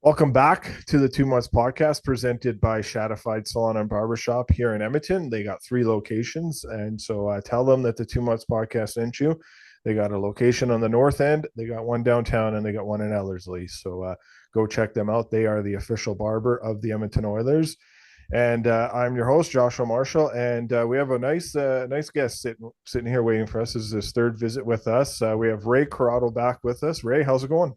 Welcome back to the 2 Months Podcast presented by Shadified Salon and Barbershop here in Edmonton. They got 3 locations. And so tell them that the 2 Months Podcast sent you. They got a location on the north end, they got one downtown, and they got one in Ellerslie. So go check them out. They are the official barber of the Edmonton Oilers. And I'm your host, Joshua Marshall. And we have a nice guest sitting here waiting for us. This is his third visit with us. We have Rae Croteau back with us. Rae, how's it going?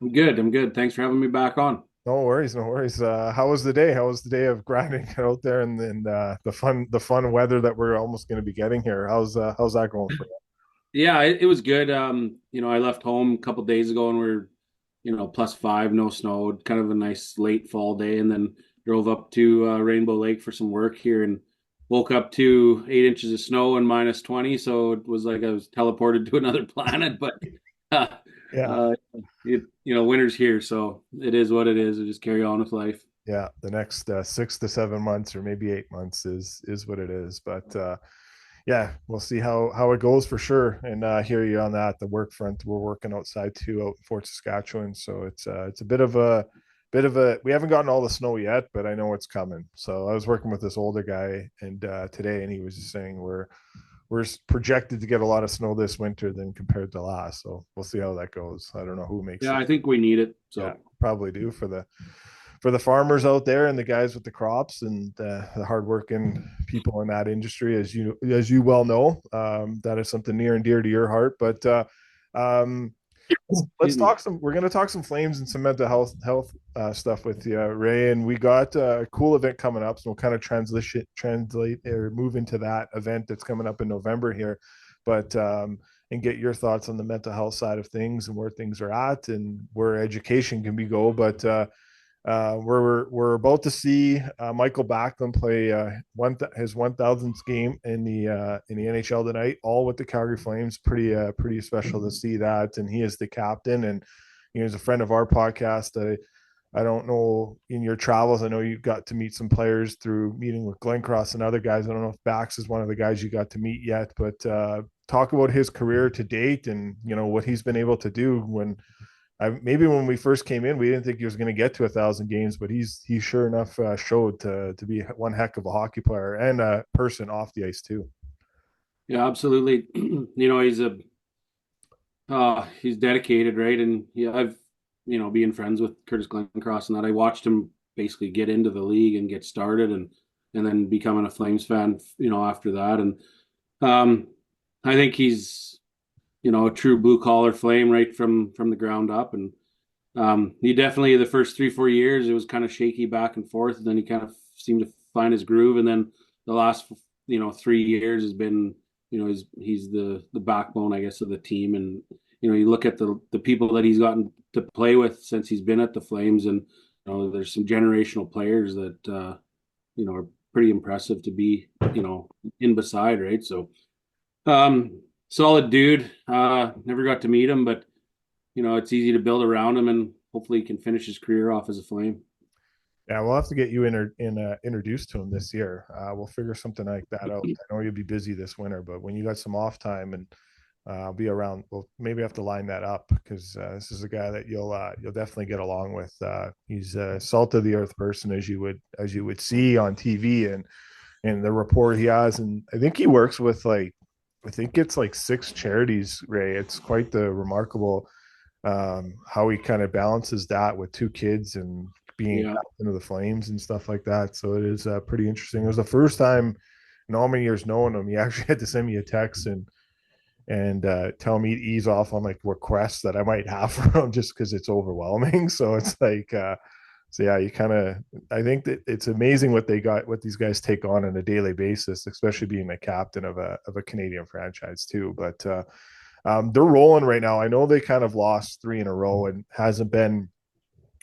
I'm good. I'm good. Thanks for having me back on. No worries, no worries. How was the day? How was the day of grinding out there and the fun weather that we're almost going to be getting here? How's that going for you? Yeah, it was good. I left home a couple days ago and we're, +5, no snow, kind of a nice late fall day, and then drove up to Rainbow Lake for some work here and woke up to 8 inches of snow and -20. So it was like I was teleported to another planet, but uh, Yeah, uh, winter's here, so it is what it is. I just carry on with life. yeah. The next 6 to 7 months or maybe 8 months is what it is. But yeah, we'll see how it goes for sure. And hear you on that. The work front, we're working outside too out in Fort Saskatchewan, so it's a bit of a. We haven't gotten all the snow yet, but I know it's coming. So I was working with this older guy and today, and he was just saying we're projected to get a lot of snow this winter than compared to last. So we'll see how that goes. I don't know who makes Yeah, it. I think we need it. Yeah, So probably do for the farmers out there and the guys with the crops and the hardworking people in that industry, as you well know, that is something near and dear to your heart. But um, let's excuse me. talk some. We're going to talk some flames and some mental health stuff with you, Rae. And we got a cool event coming up, so we'll kind of translate or move into that event that's coming up in November here. But and get your thoughts on the mental health side of things and where things are at and where education can be go. But we're about to see Michael Backlund play his 1,000th game in the NHL tonight, all with the Calgary Flames. Pretty special to see that, and he is the captain, and he's a friend of our podcast. I don't know in your travels. I know you got to meet some players through meeting with Glenn Cross and other guys. I don't know if Bax is one of the guys you got to meet yet, but talk about his career to date and what he's been able to do maybe when we first came in, we didn't think he was going to get to 1,000 games, but he sure enough showed to be one heck of a hockey player and a person off the ice too. Yeah, absolutely. He's dedicated, right? And yeah, I've being friends with Curtis Glencross and that, I watched him basically get into the league and get started, and then becoming a Flames fan, after that. And um, I think he's a true blue collar Flame right from the ground up. And he definitely, the first 3 4 years it was kind of shaky back and forth, and then he kind of seemed to find his groove. And then the last 3 years has been, he's the backbone, I guess, of the team. And you look at the people that he's gotten to play with since he's been at the Flames, and there's some generational players that are pretty impressive to be in beside, right? So solid dude. Never got to meet him, but it's easy to build around him, and hopefully he can finish his career off as a Flame. Yeah, we'll have to get you introduced to him this year. We'll figure something like that out. I know you'll be busy this winter, but when you got some off time and I'll be around, we'll maybe have to line that up because this is a guy that you'll definitely get along with. He's a salt of the earth person as you would see on TV and the rapport he has, and I think he works with I think it's like 6 charities, Rae. It's quite the remarkable how he kind of balances that with 2 kids and being Yeah. captain of the Flames and stuff like that. So it is pretty interesting. It was the first time in all my years knowing him, he actually had to send me a text and tell me to ease off on like requests that I might have for him just because it's overwhelming. So it's like so yeah, you kind of I think that it's amazing what these guys take on a daily basis, especially being the captain of a Canadian franchise too. But they're rolling right now. I know they kind of lost 3 in a row and hasn't been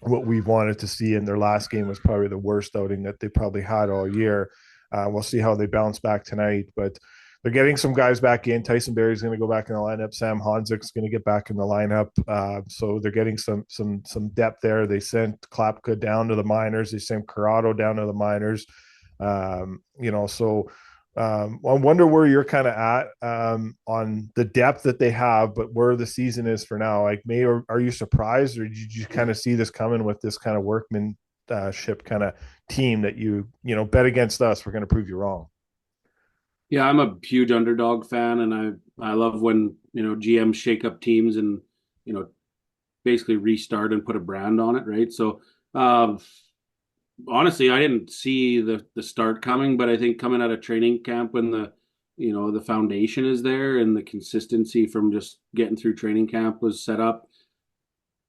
what we wanted to see. And their last game was probably the worst outing that they probably had all year. We'll see how they bounce back tonight, but they're getting some guys back in. Tyson Berry's going to go back in the lineup. Sam Honzik's going to get back in the lineup. So they're getting some depth there. They sent Klapka down to the minors. They sent Corrado down to the minors. So I wonder where you're kind of at on the depth that they have, but where the season is for now. Like, or are you surprised, or did you kind of see this coming with this kind of workmanship kind of team that bet against us? We're going to prove you wrong. Yeah, I'm a huge underdog fan, and I love when GMs shake up teams and you know basically restart and put a brand on it, right? So honestly, I didn't see the start coming, but I think coming out of training camp when the foundation is there and the consistency from just getting through training camp was set up,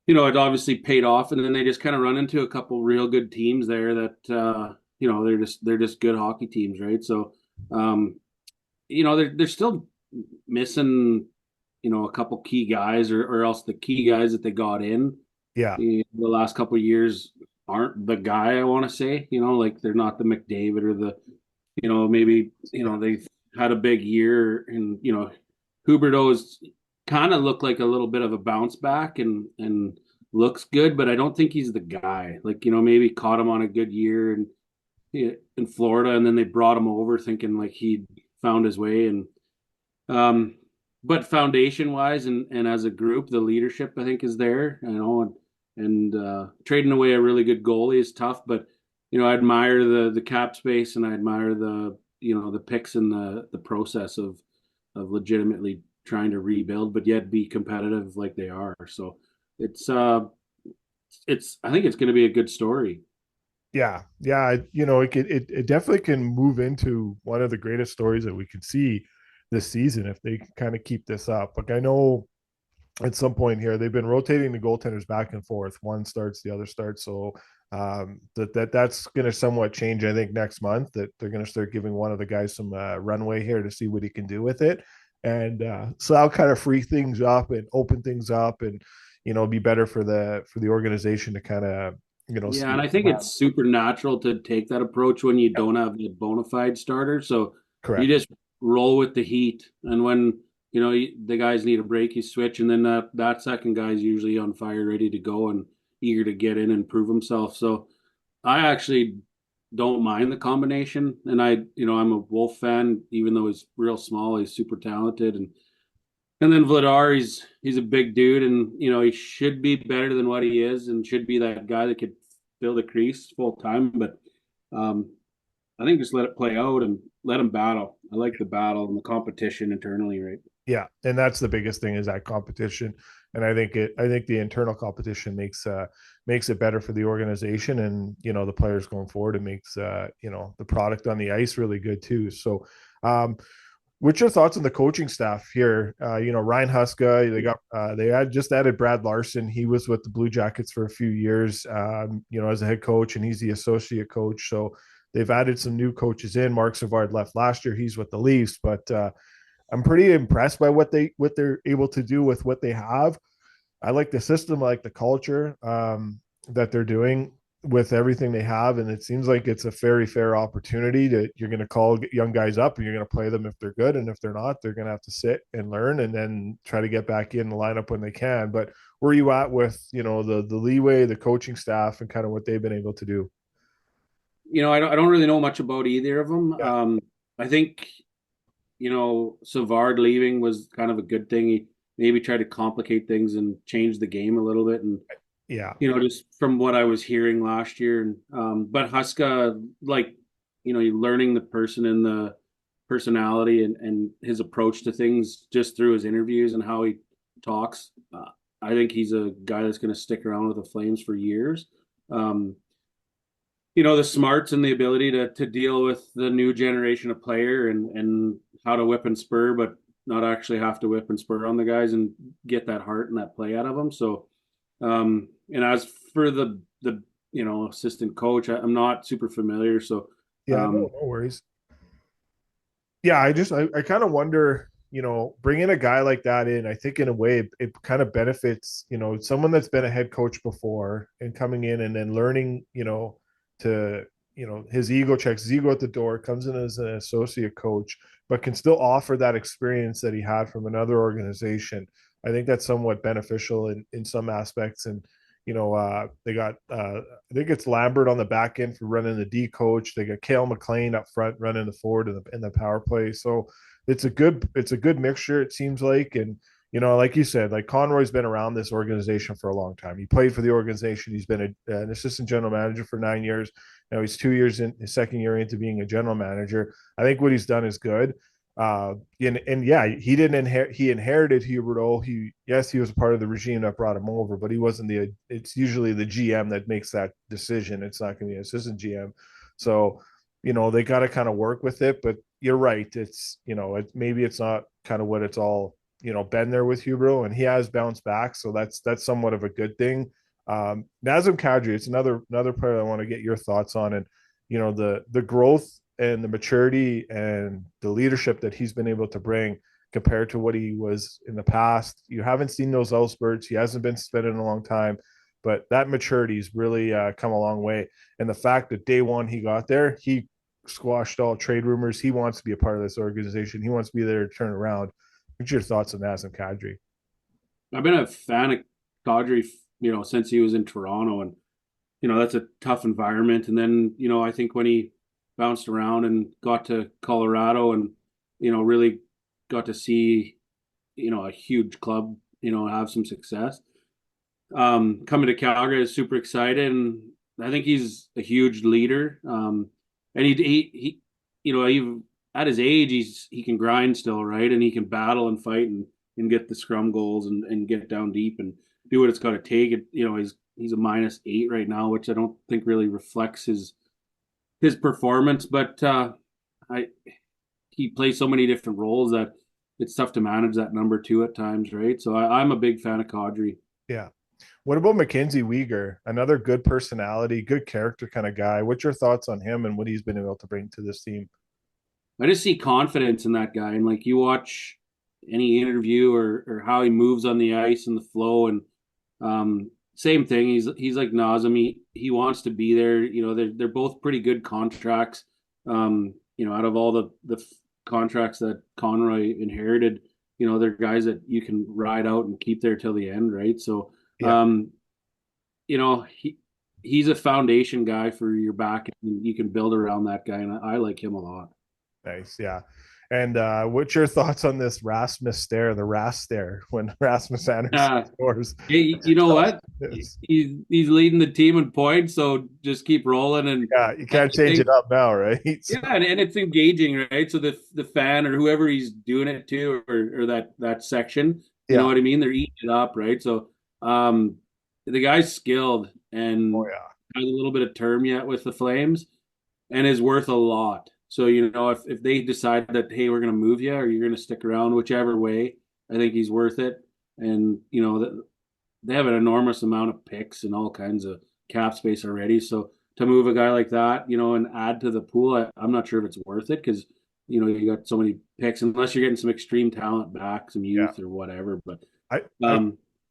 it obviously paid off, and then they just kind of run into a couple real good teams there that they're just good hockey teams, right? So they're still missing a couple key guys, or else the key guys that they got in Yeah, the last couple of years aren't the guy I want to say. Like they're not the McDavid or maybe they've had a big year, and Huberto's kind of looked like a little bit of a bounce back and looks good, but I don't think he's the guy. Like maybe caught him on a good year and in Florida, and then they brought him over thinking like he found his way. And um, but foundation wise and as a group, the leadership I think is there. And trading away a really good goalie is tough, but I admire the cap space, and I admire the picks and the process of legitimately trying to rebuild, but yet be competitive like they are. So it's I think it's going to be a good story. yeah. It definitely can move into one of the greatest stories that we could see this season if they kind of keep this up. Like, I know at some point here they've been rotating the goaltenders back and forth. One starts, the other starts. So that's going to somewhat change. I think next month that they're going to start giving one of the guys some runway here to see what he can do with it, and so I'll kind of free things up and open things up, and be better for the organization to kind of Yeah, see and I what they think have. it's super natural to take that approach when you Yep, don't have the bona fide starter. So you correct. just roll with the heat, and when the guys need a break, you switch, and then that second guy is usually on fire, ready to go, and eager to get in and prove himself. So I actually don't mind the combination, and I'm a Wolf fan, even though he's real small, he's super talented, and then Vladar, he's a big dude, and he should be better than what he is, and should be that guy that could fill the crease full time. But um, I think just let it play out and let him battle. I like the battle and the competition internally, right? Yeah, and that's the biggest thing is that competition, and I think the internal competition makes it better for the organization, and the players going forward. It makes the product on the ice really good too. So, um, what's your thoughts on the coaching staff here? Ryan Huska, they had just added Brad Larson. He was with the Blue Jackets for a few years, as a head coach, and he's the associate coach. So they've added some new coaches in. Mark Savard left last year. He's with the Leafs, but I'm pretty impressed by what they're able to do with what they have. I like the system, I like the culture that they're doing with everything they have, and it seems like it's a very fair opportunity that you're going to call young guys up and you're going to play them if they're good, and if they're not, they're going to have to sit and learn and then try to get back in the lineup when they can. But where are you at with the leeway, the coaching staff, and kind of what they've been able to do? I don't really know much about either of them. Yeah, I think Savard leaving was kind of a good thing. He maybe tried to complicate things and change the game a little bit, and yeah, just from what I was hearing last year. And but Huska, like, you're learning the person and the personality and his approach to things just through his interviews and how he talks. I think he's a guy that's going to stick around with the Flames for years. Um, the smarts and the ability to deal with the new generation of player and how to whip and spur, but not actually have to whip and spur on the guys and get that heart and that play out of them. So and as for the assistant coach, I'm not super familiar. So yeah. um, No worries. Yeah, I kind of wonder, bringing a guy like that in. I think in a way it kind of benefits, someone that's been a head coach before and coming in and then learning, to his ego checks his ego at the door, comes in as an associate coach, but can still offer that experience that he had from another organization. I think that's somewhat beneficial in some aspects, and They got I think it's Lambert on the back end for running the D coach. They got Cale McLean up front running the forward in the power play. So it's a good mixture, it seems like. And like you said, like Conroy's been around this organization for a long time. He played for the organization. He's been an assistant general manager for 9 years. Now he's 2 years in his second year into being a general manager. I think what he's done is good. And yeah, he didn't inherit. He inherited Huberdeau. He was a part of the regime that brought him over, but he wasn't the. It's usually the GM that makes that decision. It's not going to be an assistant GM. So, they got to kind of work with it. But you're right. It's maybe it's not kind of what it's all been there with Huberdeau, and he has bounced back. So that's somewhat of a good thing. Nazem Kadri, it's another player I want to get your thoughts on, and the growth and the maturity and the leadership that he's been able to bring compared to what he was in the past. You haven't seen those outspurts. He hasn't been spending a long time, but that maturity's really come a long way. And the fact that day one he got there, he squashed all trade rumors. He wants to be a part of this organization. He wants to be there to turn around. What's your thoughts on Nazem Kadri? I've been a fan of Kadri, since he was in Toronto, and that's a tough environment. And then I think when he bounced around and got to Colorado, and really got to see a huge club have some success. Coming to Calgary is super excited, and I think he's a huge leader. And he even at his age, he can grind still, right? And he can battle and fight and get the scrum goals and get down deep and do what it's got to take. He's a -8 right now, which I don't think really reflects his performance, but he plays so many different roles that it's tough to manage that number two at times, right? So I'm a big fan of Kadri. Yeah. What about Mackenzie Weegar? Another good personality, good character kind of guy. What's your thoughts on him and what he's been able to bring to this team? I just see confidence in that guy, and like you watch any interview or how he moves on the ice and the flow, and same thing. He's like Nazem. He wants to be there. They're both pretty good contracts. Out of all the contracts that Conroy inherited, they're guys that you can ride out and keep there till the end, right? So, Yeah. he's a foundation guy for your back, and you can build around that guy, and I like him a lot. Nice. Yeah. And what's your thoughts on this Rasmus stare, the Ras stare when Rasmus Anderson Uh, scores? Hey, you know what? He's leading the team in points, so just keep rolling. And Yeah, you I can't change think, it up now, right? yeah, and it's engaging, right? So the fan or whoever he's doing it to, or that section, you know Yeah. what I mean? They're eating it up, right? So um, the guy's skilled Oh and yeah. has a little bit of term yet with the Flames, and is worth a lot. So if they decide that, hey, we're going to move you or you're going to stick around, whichever way, I think he's worth it. And they have an enormous amount of picks and all kinds of cap space already. So to move a guy like that, and add to the pool, I'm not sure if it's worth it because you got so many picks unless you're getting some extreme talent back, some Yeah. youth or whatever. But I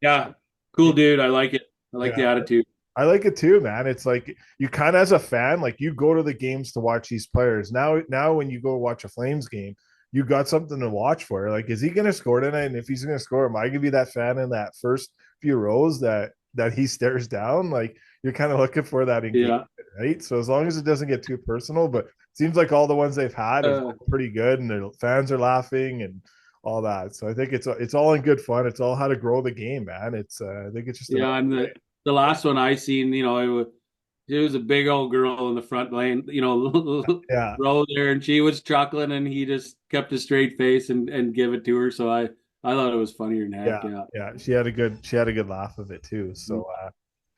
yeah, cool dude. I like it. I like the yeah. attitude. I like it too, man. It's like you kind of as a fan, like you go to the games to watch these players. Now when you go watch a Flames game, you got something to watch for. Like, is he going to score tonight? And if he's going to score, am I going to be that fan in that first few rows that he stares down? Like, you're kind of looking for that engagement, Yeah. right? So as long as it doesn't get too personal, but it seems like all the ones they've had have Uh, gone pretty good, and the fans are laughing and all that. So I think it's all in good fun. It's all how to grow the game, man. I think it's just another Yeah, and way. the last one I seen, it was a big old girl in the front lane, Yeah. row there, and she was chuckling, and he just kept a straight face and give it to her. So I thought it was funnier than heck. Yeah, Yeah. yeah, she had a good laugh of it too. So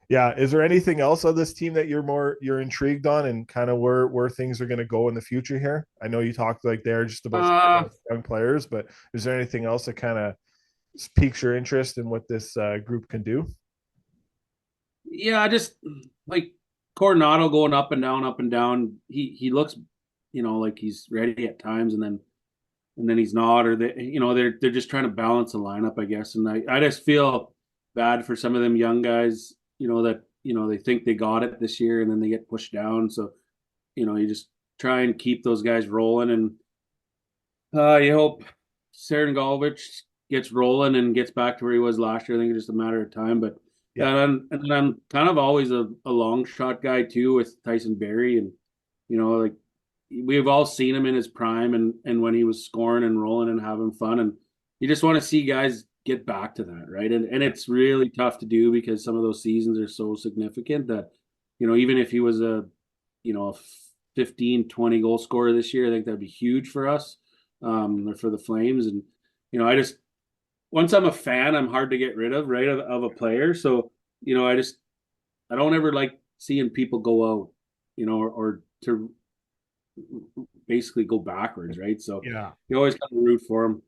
yeah, is there anything else on this team that you're intrigued on and kind of where things are going to go in the future here? I know you talked like there just about Uh, young players, but is there anything else that kind of piques your interest in what this group can do? yeah, just like Coronado going up and down, up and down. He looks, like he's ready at times, and then he's not, or they're just trying to balance the lineup, I guess. And I just feel bad for some of them young guys, that they think they got it this year and then they get pushed down. So you just try and keep those guys rolling, and you hope Sarangovic gets rolling and gets back to where he was last year. I think it's just a matter of time, but Yeah. And I'm kind of always a long shot guy too with Tyson Berry, and like we've all seen him in his prime and when he was scoring and rolling and having fun, and you just want to see guys get back to that, right? And Yeah. it's really tough to do because some of those seasons are so significant that even if he was a 15, 20 goal scorer this year, I think that'd be huge for us, or for the Flames. And I just once I'm a fan, I'm hard to get rid of, right, of a player. So I don't ever like seeing people go out, or to basically go backwards, right? So Yeah. you always kind of root for them.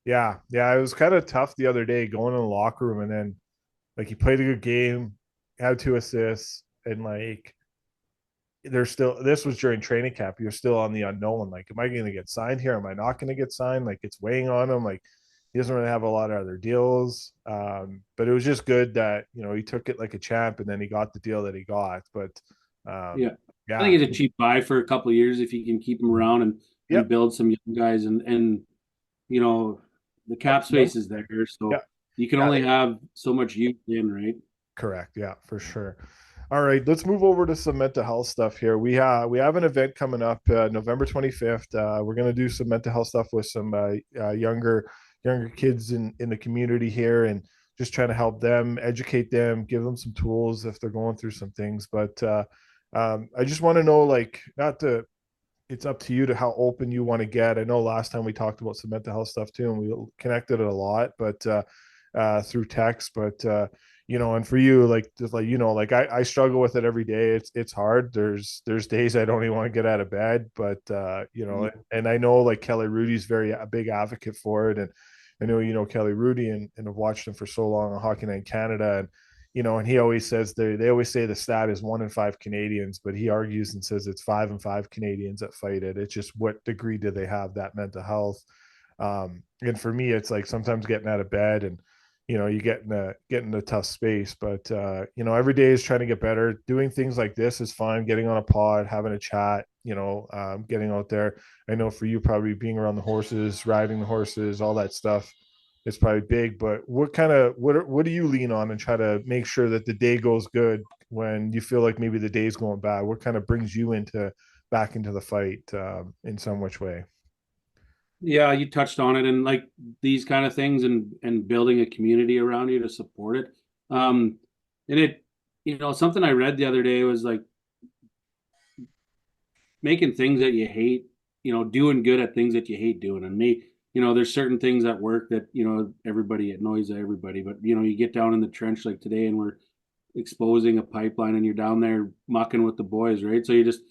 Yeah. Yeah. It was kind of tough the other day going in the locker room, and then like he played a good game, had 2 assists, and like there's still, this was during training camp. You're still on the unknown. Like, am I going to get signed here? Am I not going to get signed? Like, it's weighing on him. Like, he doesn't really have a lot of other deals. But it was just good that he took it like a champ, and then he got the deal that he got. But Yeah, I yeah, think it's a cheap buy for a couple of years if you can keep them around and yep, build some young guys, and you know the cap yep, space is there, yeah, so you can yeah. only have so much youth in, right? Correct. Yeah, for sure. All right, let's move over to some mental health stuff here. We have an event coming up November 25th. We're going to do some mental health stuff with some younger kids in the community here, and just trying to help them, educate them, give them some tools if they're going through some things. But I just want to know, like, not to, it's up to you to how open you want to get. I know last time we talked about some mental health stuff too, and we connected it a lot, but through text. But and for you, like, just like like I struggle with it every day. It's hard. There's days I don't even want to get out of bed, but and I know like Kelly Rudy's very a big advocate for it, and I know Kelly Rudy, and have watched him for so long on Hockey Night in Canada, and he always says they always say the stat is 1 in 5 Canadians, but he argues and says it's 5 in 5 Canadians that fight it. It's just what degree do they have that mental health? And for me, it's like sometimes getting out of bed, and you get in a tough space, but every day is trying to get better. Doing things like this is fine. Getting on a pod, having a chat, getting out there. I know for you, probably being around the horses, riding the horses, all that stuff is probably big. But what do you lean on and try to make sure that the day goes good when you feel like maybe the day's going bad? What kind of brings you into back into the fight in some which way? Yeah, you touched on it, and like these kind of things, and building a community around you to support it. And it, something I read the other day was like making things that you hate, doing good at things that you hate doing. And me, there's certain things at work that, everybody annoys everybody, but you get down in the trench like today and we're exposing a pipeline and you're down there mucking with the boys, right? So you're just,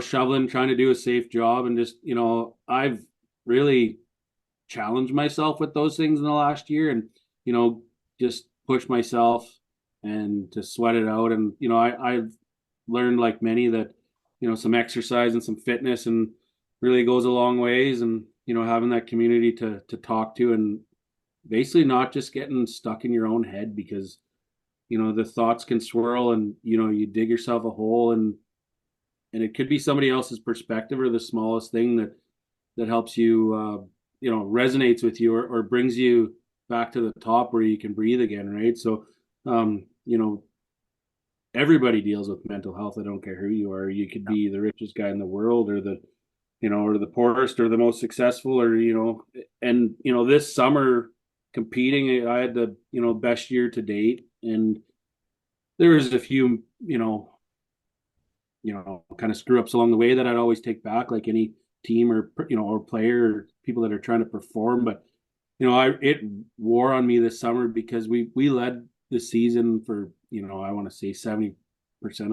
shoveling, trying to do a safe job. And just, I've really challenged myself with those things in the last year, and, just push myself and to sweat it out. And, I've learned, like many, that some exercise and some fitness and really goes a long ways, and having that community to talk to, and basically not just getting stuck in your own head, because the thoughts can swirl, and you dig yourself a hole, and it could be somebody else's perspective or the smallest thing that helps you, resonates with you, or brings you back to the top where you can breathe again, right? So um you know everybody deals with mental health. I don't care who you are. You could be the richest guy in the world, or the poorest, or the most successful, or and this summer competing, I had the best year to date, and there was a few kind of screw ups along the way that I'd always take back, like any team, or or player, or people that are trying to perform. But it wore on me this summer, because we led the season for I want to say 70%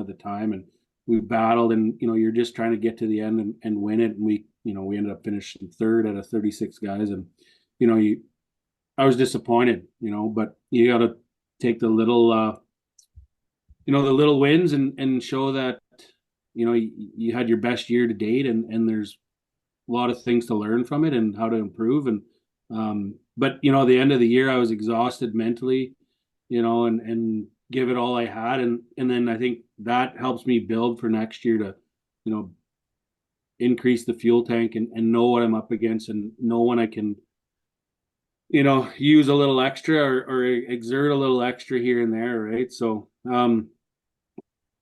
of the time, and we battled, and you're just trying to get to the end and win it, and we ended up finishing third out of 36 guys, and you I was disappointed, but you got to take the little the little wins, and show that you had your best year to date, and there's a lot of things to learn from it and how to improve. And but at the end of the year, I was exhausted mentally, and give it all I had, and then I think that helps me build for next year to you know increase the fuel tank, and know what I'm up against, and know when I can use a little extra or exert a little extra here and there, right? So, and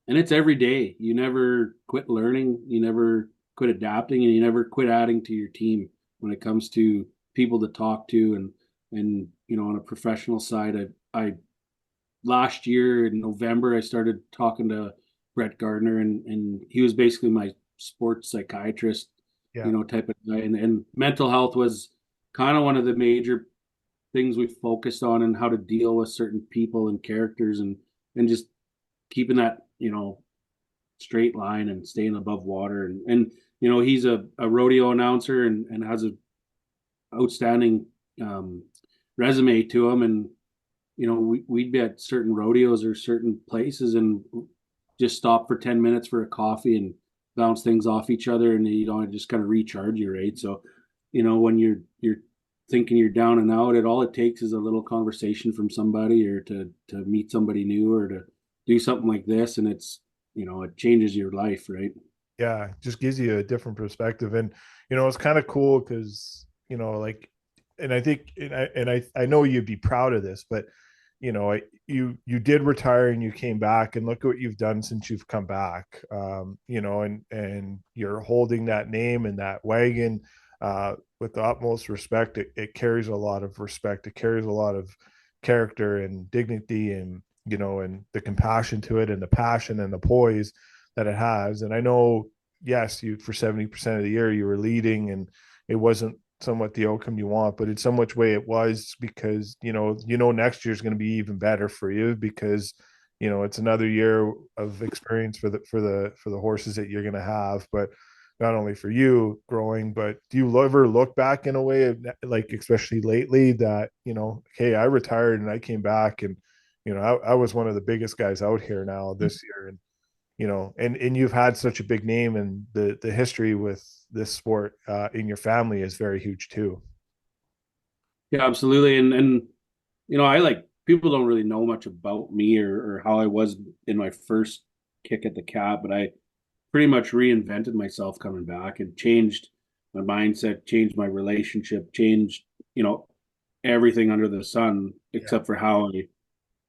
it's every day. You never quit learning, you never quit adapting, and you never quit adding to your team when it comes to people to talk to and on a professional side. I last year in November I started talking to Brett Gardner, and he was basically my sports psychiatrist, Yeah. type of guy. And mental health was kind of one of the major things we focused on, and how to deal with certain people and characters, and just keeping that straight line and staying above water. And he's a rodeo announcer, and has a outstanding um, resume to him. And we'd be at certain rodeos or certain places and just stop for 10 minutes for a coffee and bounce things off each other, and just kind of recharge you, right? So when you're thinking you're down and out, all it takes is a little conversation from somebody, or to meet somebody new, or to do something like this, and it changes your life, right? Yeah, just gives you a different perspective. And it's kind of cool because like, and I think, and I know you'd be proud of this, but you did retire and you came back, and look at what you've done since you've come back. And you're holding that name and that wagon with the utmost respect. It carries a lot of respect. It carries a lot of character and dignity, and and the compassion to it, and the passion and the poise that it has. And I know, yes, you, for 70% of the year you were leading, and it wasn't somewhat the outcome you want, but in some much way it was, because next year is going to be even better for you, because it's another year of experience for the horses that you're going to have. But not only for you growing, but do you ever look back in a way of, like, especially lately, that hey, I retired and I came back, and I was one of the biggest guys out here now this year. And and you've had such a big name, and the history with this sport in your family is very huge too. Yeah, absolutely. And I like, people don't really know much about me, or how I was in my first kick at the cap, but I pretty much reinvented myself coming back, and changed my mindset, changed my relationship, changed, everything under the sun, Yeah. except for how I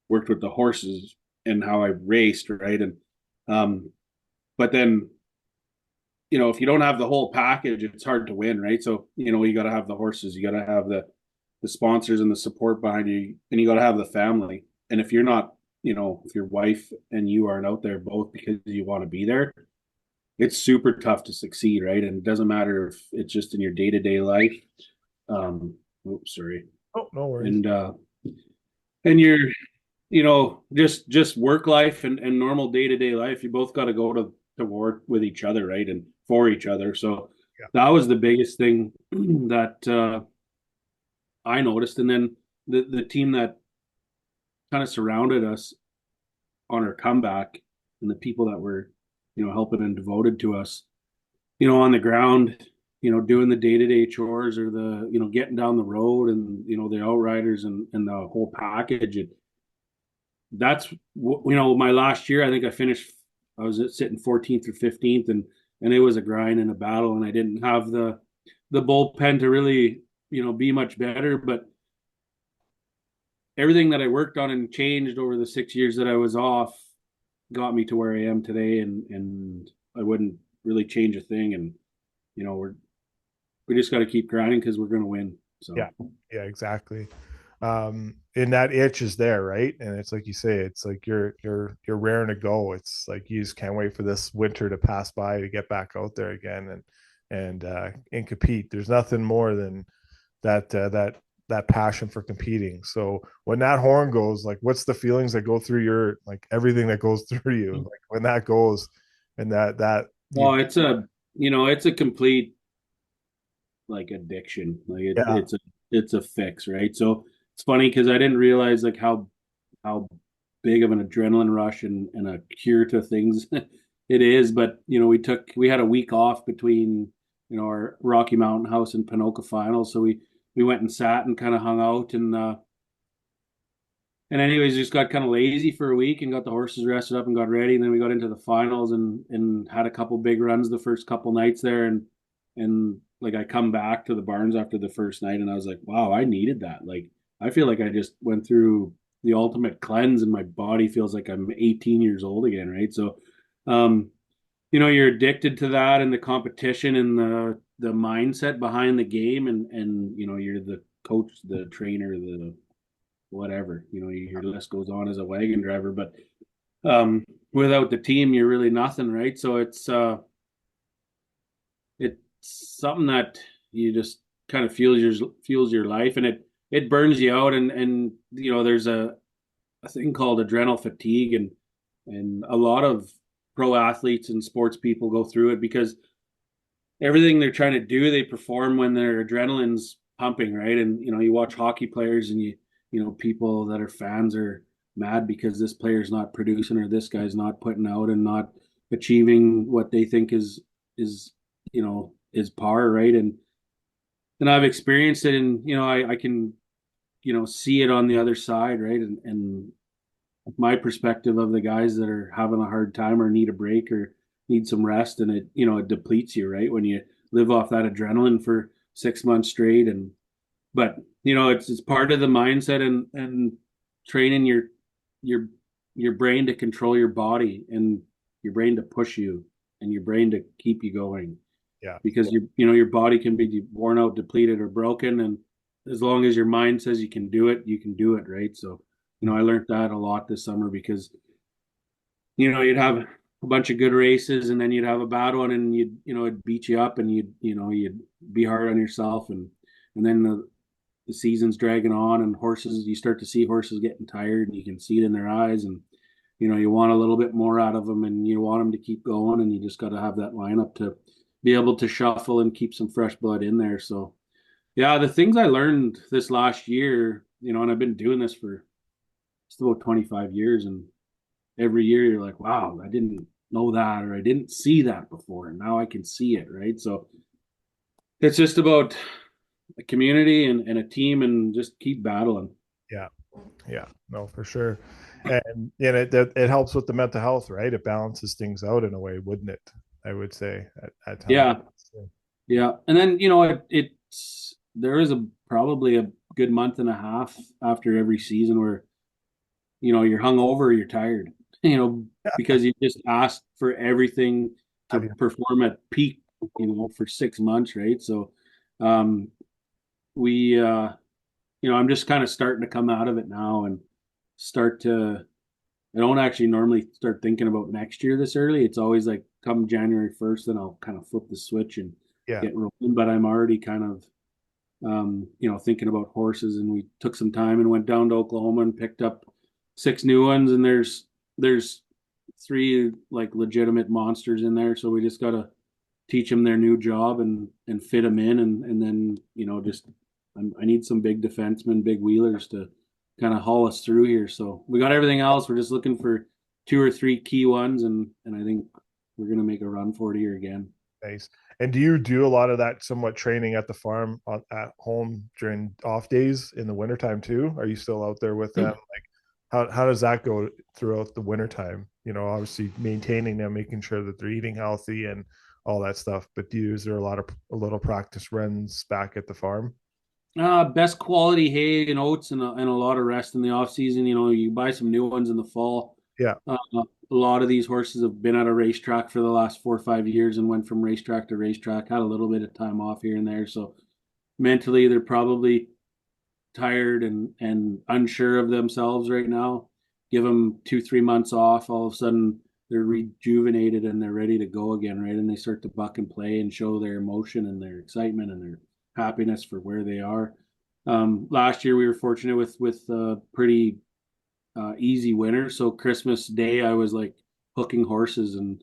worked with the horses and how I raced, right? And um, but then, if you don't have the whole package, it's hard to win, right? So, you got to have the horses, you got to have the sponsors and the support behind you, and you got to have the family. And if you're not, if your wife and you aren't out there both because you want to be there, it's super tough to succeed, right? And it doesn't matter if it's just in your day to day life. Oops, sorry. Oh, no worries. And your, just work life, and normal day to day life. You both got to go to war with each other, right? And for each other. So Yeah. that was the biggest thing that I noticed. And then the team that kind of surrounded us on our comeback, and the people that were, helping and devoted to us, on the ground, doing the day to day chores, or the, getting down the road, and, the outriders, and the whole package. And that's, my last year, I think I was sitting 14th or 15th, and it was a grind and a battle. And I didn't have the bullpen to really, be much better. But everything that I worked on and changed over the 6 years that I was off got me to where I am today. And I wouldn't really change a thing. And, we just got to keep grinding, because we're going to win. Yeah. So, Yeah, exactly. And that itch is there, right? And it's like you say, it's like you're raring to go. It's like you just can't wait for this winter to pass by to get back out there again, and compete. There's nothing more than that passion for competing. So when that horn goes, like, what's the feelings that go through your, like, everything that goes through you, like when that goes, and that you well, it's a complete, like, addiction. Like, yeah. it's a fix, right? So it's funny, because I didn't realize, like, how big of an adrenaline rush, and a cure to things it is. But we had a week off between, our Rocky Mountain House and Pinoca finals, so we went and sat and kind of hung out. And anyways, just got kind of lazy for a week, and got the horses rested up and got ready. And then we got into the finals, and had a couple big runs the first couple nights there. And And like I come back to the barns after the first night and I was like, wow, I needed that. Like I feel like I just went through the ultimate cleanse and my body feels like I'm 18 years old again, right? So um you're addicted to that and the competition and the mindset behind the game and you're the coach, the trainer, the whatever, your list goes on as a wagon driver, but without the team you're really nothing, right? So it's something that you just kind of fuels your life, and it burns you out, and there's a thing called adrenal fatigue, and a lot of pro athletes and sports people go through it because everything they're trying to do they perform when their adrenaline's pumping, right? And you watch hockey players and people that are fans are mad because this player's not producing or this guy's not putting out and not achieving what they think is is par, right? And I've experienced it, and I can see it on the other side, right? And my perspective of the guys that are having a hard time or need a break or need some rest, and it depletes you, right? When you live off that adrenaline for 6 months straight, and but it's part of the mindset and training your your brain to control your body and your brain to push you and your brain to keep you going, Yeah. because your body can be worn out, depleted, or broken, and as long as your mind says you can do it, right? So I learned that a lot this summer because you'd have a bunch of good races and then you'd have a bad one, and it'd beat you up, and you'd be hard on yourself, and then the season's dragging on, and you start to see horses getting tired, and you can see it in their eyes, and you want a little bit more out of them, and you want them to keep going, and you just got to have that lineup to be able to shuffle and keep some fresh blood in there. So yeah, the things I learned this last year, and I've been doing this for just about 25 years, and every year you're like, wow, I didn't know that, or I didn't see that before, and now I can see it, right? So it's just about a community and a team, and just keep battling. Yeah. Yeah. No, for sure. And it helps with the mental health, right? It balances things out in a way, wouldn't it? I would say at times. Yeah, yeah. And then it's there is a probably a good month and a half after every season where you're hungover, you're tired, because you just asked for everything How to do you, perform at peak, for 6 months, right? So um we I'm just kind of starting to come out of it now and start to I don't actually normally start thinking about next year this early. It's always like come January 1st, then I'll kind of flip the switch and yeah. get rolling. But I'm already kind of thinking about horses, and we took some time and went down to Oklahoma and picked up 6 new ones, and there's three like legitimate monsters in there. So we just gotta teach them their new job and fit them in, and then just I need some big defensemen, big wheelers to kind of haul us through here. So we got everything else. We're just looking for two or three key ones, and I think we're gonna make a run for it here again. Nice. And do you do a lot of that somewhat training at the farm at home during off days in the wintertime too? Are you still out there with them? Like how does that go throughout the wintertime? Obviously maintaining them, making sure that they're eating healthy and all that stuff. But is there a little practice runs back at the farm? Best quality hay and oats, and a lot of rest in the off season. You buy some new ones in the fall. Yeah. A lot of these horses have been at a racetrack for the last 4 or 5 years and went from racetrack to racetrack, had a little bit of time off here and there. So mentally, they're probably tired and unsure of themselves right now. Give them 2, 3 months off, all of a sudden they're rejuvenated and they're ready to go again, right? And they start to buck and play and show their emotion and their excitement and their happiness for where they are. Last year we were fortunate with pretty easy winter. So Christmas Day I was like hooking horses, and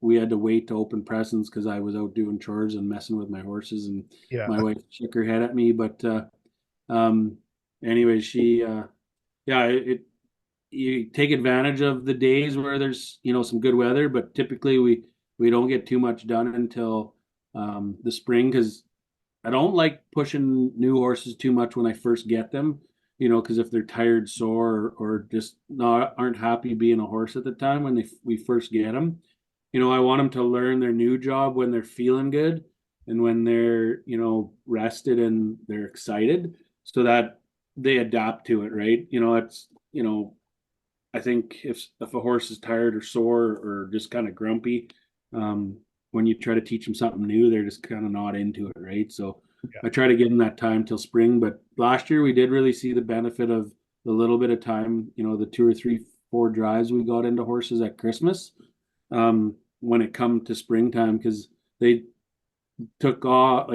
we had to wait to open presents because I was out doing chores and messing with my horses, and Yeah. my wife shook her head at me, but um, anyway, yeah, you take advantage of the days where there's some good weather, but typically we don't get too much done until the spring, because I don't like pushing new horses too much when I first get them, because if they're tired, sore, or just not aren't happy being a horse at the time when we first get them, I want them to learn their new job when they're feeling good, and when they're, rested and they're excited, so that they adapt to it, right? It's, I think if a horse is tired or sore or just kind of grumpy, um, when you try to teach them something new, they're just kind of not into it, right? So Yeah. I try to give them that time till spring. But last year we did really see the benefit of the little bit of time, the 2 or 3, 4 drives we got into horses at Christmas, when it come to springtime, because they took off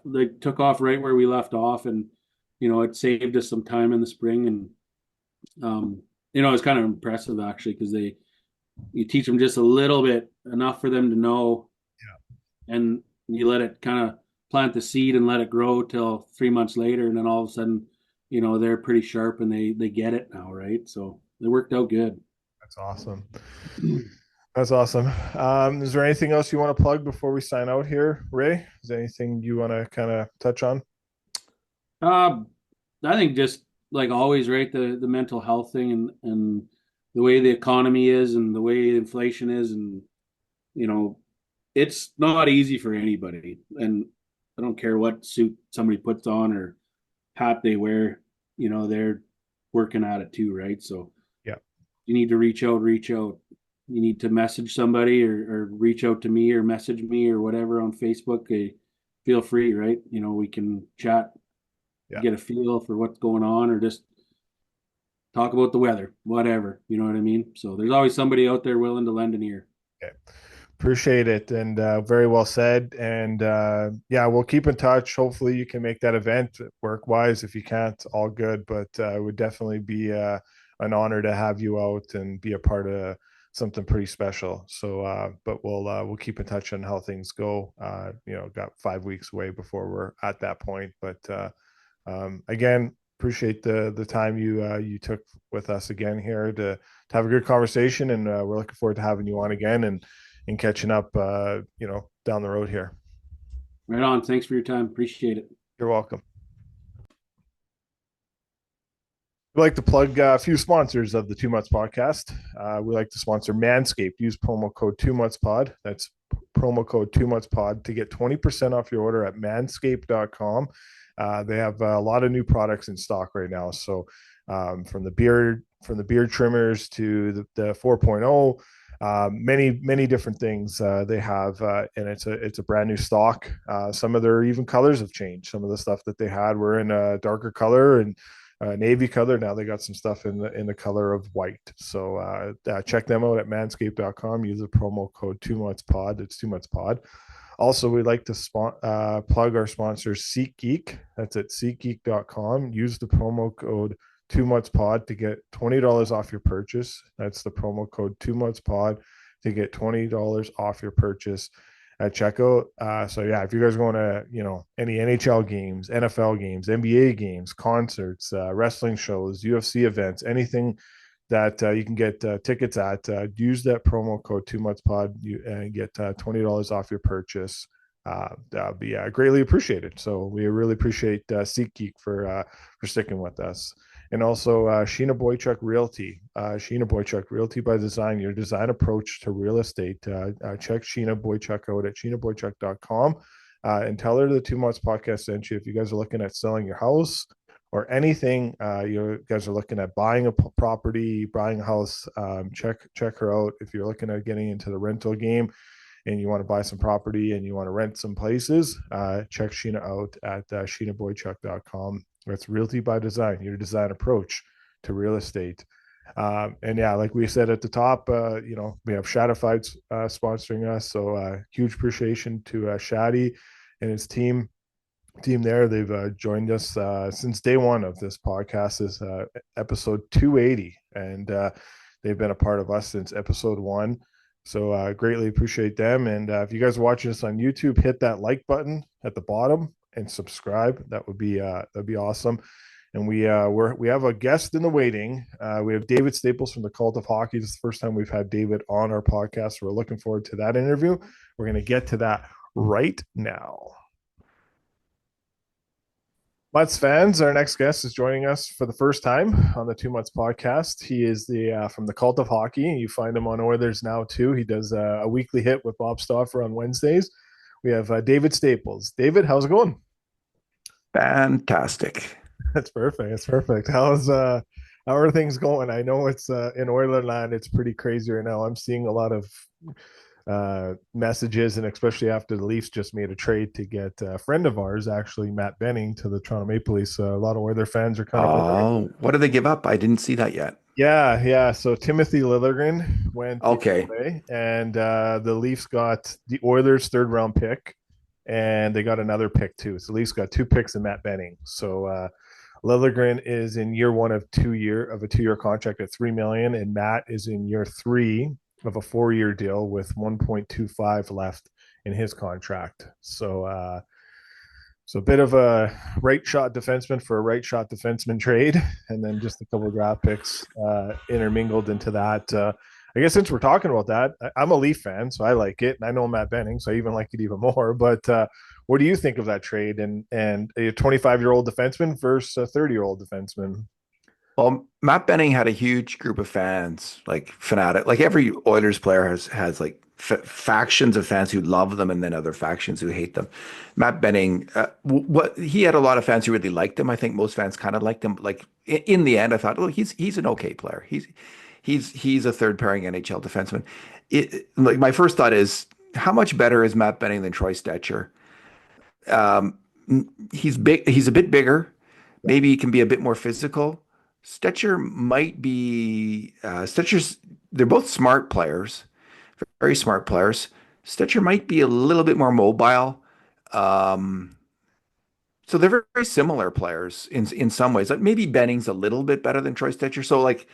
they took off right where we left off, and it saved us some time in the spring. And it's kind of impressive actually, because you teach them just a little bit, enough for them to know, and you let it kind of plant the seed and let it grow till 3 months later, and then all of a sudden, they're pretty sharp and they get it now, right? So it worked out good. That's awesome. That's awesome. Is there anything else you want to plug before we sign out here, Ray? Is there anything you want to kind of touch on? Uh, I think just like always, right? The mental health thing, and the way the economy is and the way inflation is, and you know, it's not easy for anybody. And I don't care what suit somebody puts on or hat they wear, they're working at it too, right? So Yeah. you need to reach out. You need to message somebody, or reach out to me or message me or whatever on Facebook. Feel free, right? We can chat, Yeah. get a feel for what's going on, or just talk about the weather, whatever. You know what I mean? So there's always somebody out there willing to lend an ear. Okay. Appreciate it, and very well said. And yeah, we'll keep in touch. Hopefully, you can make that event work wise. If you can't, all good. But it would definitely be an honor to have you out and be a part of something pretty special. So, but we'll keep in touch on how things go. Got 5 weeks away before we're at that point. But again, appreciate the time you took with us again here to have a good conversation, and we're looking forward to having you on again and catching up, down the road here. Right on. Thanks for your time. Appreciate it. You're welcome. We'd like to plug a few sponsors of the 2 Months Podcast. We like to sponsor Manscaped. Use promo code 2MonthsPod. That's promo code 2MonthsPod to get 20% off your order at manscaped.com. They have a lot of new products in stock right now. So from the beard trimmers to the 4.0, many different things they have, and it's a brand new stock. Some of their even colors have changed. Some of the stuff that they had were in a darker color and navy color. Now they got some stuff in the color of white. So check them out at manscaped.com. Use the promo code 2MonthsPod. It's 2MonthsPod. Also, we'd like to plug our sponsor, SeatGeek. That's at SeatGeek.com. Use the promo code 2MonthsPod to get $20 off your purchase. That's the promo code 2MonthsPod to get $20 off your purchase at checkout. So yeah, if you guys are going to, any NHL games, NFL games, NBA games, concerts, wrestling shows, UFC events, anything that you can get tickets at, use that promo code 2MonthsPod and get $20 off your purchase. That would be greatly appreciated. So we really appreciate SeatGeek for sticking with us. And also Sheena Boychuk Realty. Sheena Boychuk Realty by Design, your design approach to real estate. Check Sheena Boychuk out at sheenaboychuk.com and tell her the 2 Months Podcast sent you. If you guys are looking at selling your house or anything, you guys are looking at buying a property, buying a house, check her out. If you're looking at getting into the rental game and you want to buy some property and you want to rent some places, check Sheena out at sheenaboychuk.com. That's Realty by Design, your design approach to real estate. And yeah, like we said at the top, we have Shadified sponsoring us. So huge appreciation to Shadi and his team there. They've joined us since day one of this podcast. Is episode 280, and they've been a part of us since episode 1. So greatly appreciate them. And if you guys are watching us on YouTube, hit that like button at the bottom and subscribe. That'd be awesome. And we have a guest in the waiting. We have David Staples from the Cult of Hockey. This is the first time we've had David on our podcast. We're looking forward to that interview. We're going to get to that right now. Mets fans, our next guest is joining us for the first time on the 2 Months Podcast. He is from the Cult of Hockey. You find him on Oilers Now too. He does a weekly hit with Bob Stauffer on Wednesdays. We have David Staples. David, how's it going? Fantastic. That's perfect. That's perfect. How are things going? I know it's in Oilerland, it's pretty crazy right now. I'm seeing a lot of messages, and especially after the Leafs just made a trade to get a friend of ours, actually Matt Benning, to the Toronto Maple Leafs. A lot of Oiler fans are kind of wondering. Oh, what did they give up? I didn't see that yet. Yeah, yeah. So Timothy Liljegren went the Okay. other way, and the Leafs got the Oilers' third round pick, and they got another pick too. So the Leafs got two picks and Matt Benning. So Liljegren is in year one of 2 year of a 2 year contract at 3 million, and Matt is in year three of a 4 year deal with 1.25 left in his contract. So a bit of a right shot defenseman for a right shot defenseman trade, and then just a couple of draft picks intermingled into that. I guess since we're talking about that, I'm a Leaf fan, so I like it, and I know Matt Benning, so I even like it even more. But what do you think of that trade and a 25-year-old defenseman versus a 30-year-old defenseman? Well, Matt Benning had a huge group of fans, like fanatic. Like every Oilers player has like f factions of fans who love them, and then other factions who hate them. Matt Benning, what he had a lot of fans who really liked him. I think most fans kind of liked him. Like in the end, I thought, oh, he's an okay player. He's a third pairing NHL defenseman. Like my first thought is, how much better is Matt Benning than Troy Stetcher? Um, he's big. He's a bit bigger. Yeah, Maybe he can be a bit more physical. Stetcher's. They're both smart players, very smart players. Stetcher might be a little bit more mobile. Um, so they're very, very similar players in some ways. Like maybe Benning's a little bit better than Troy Stetcher. So like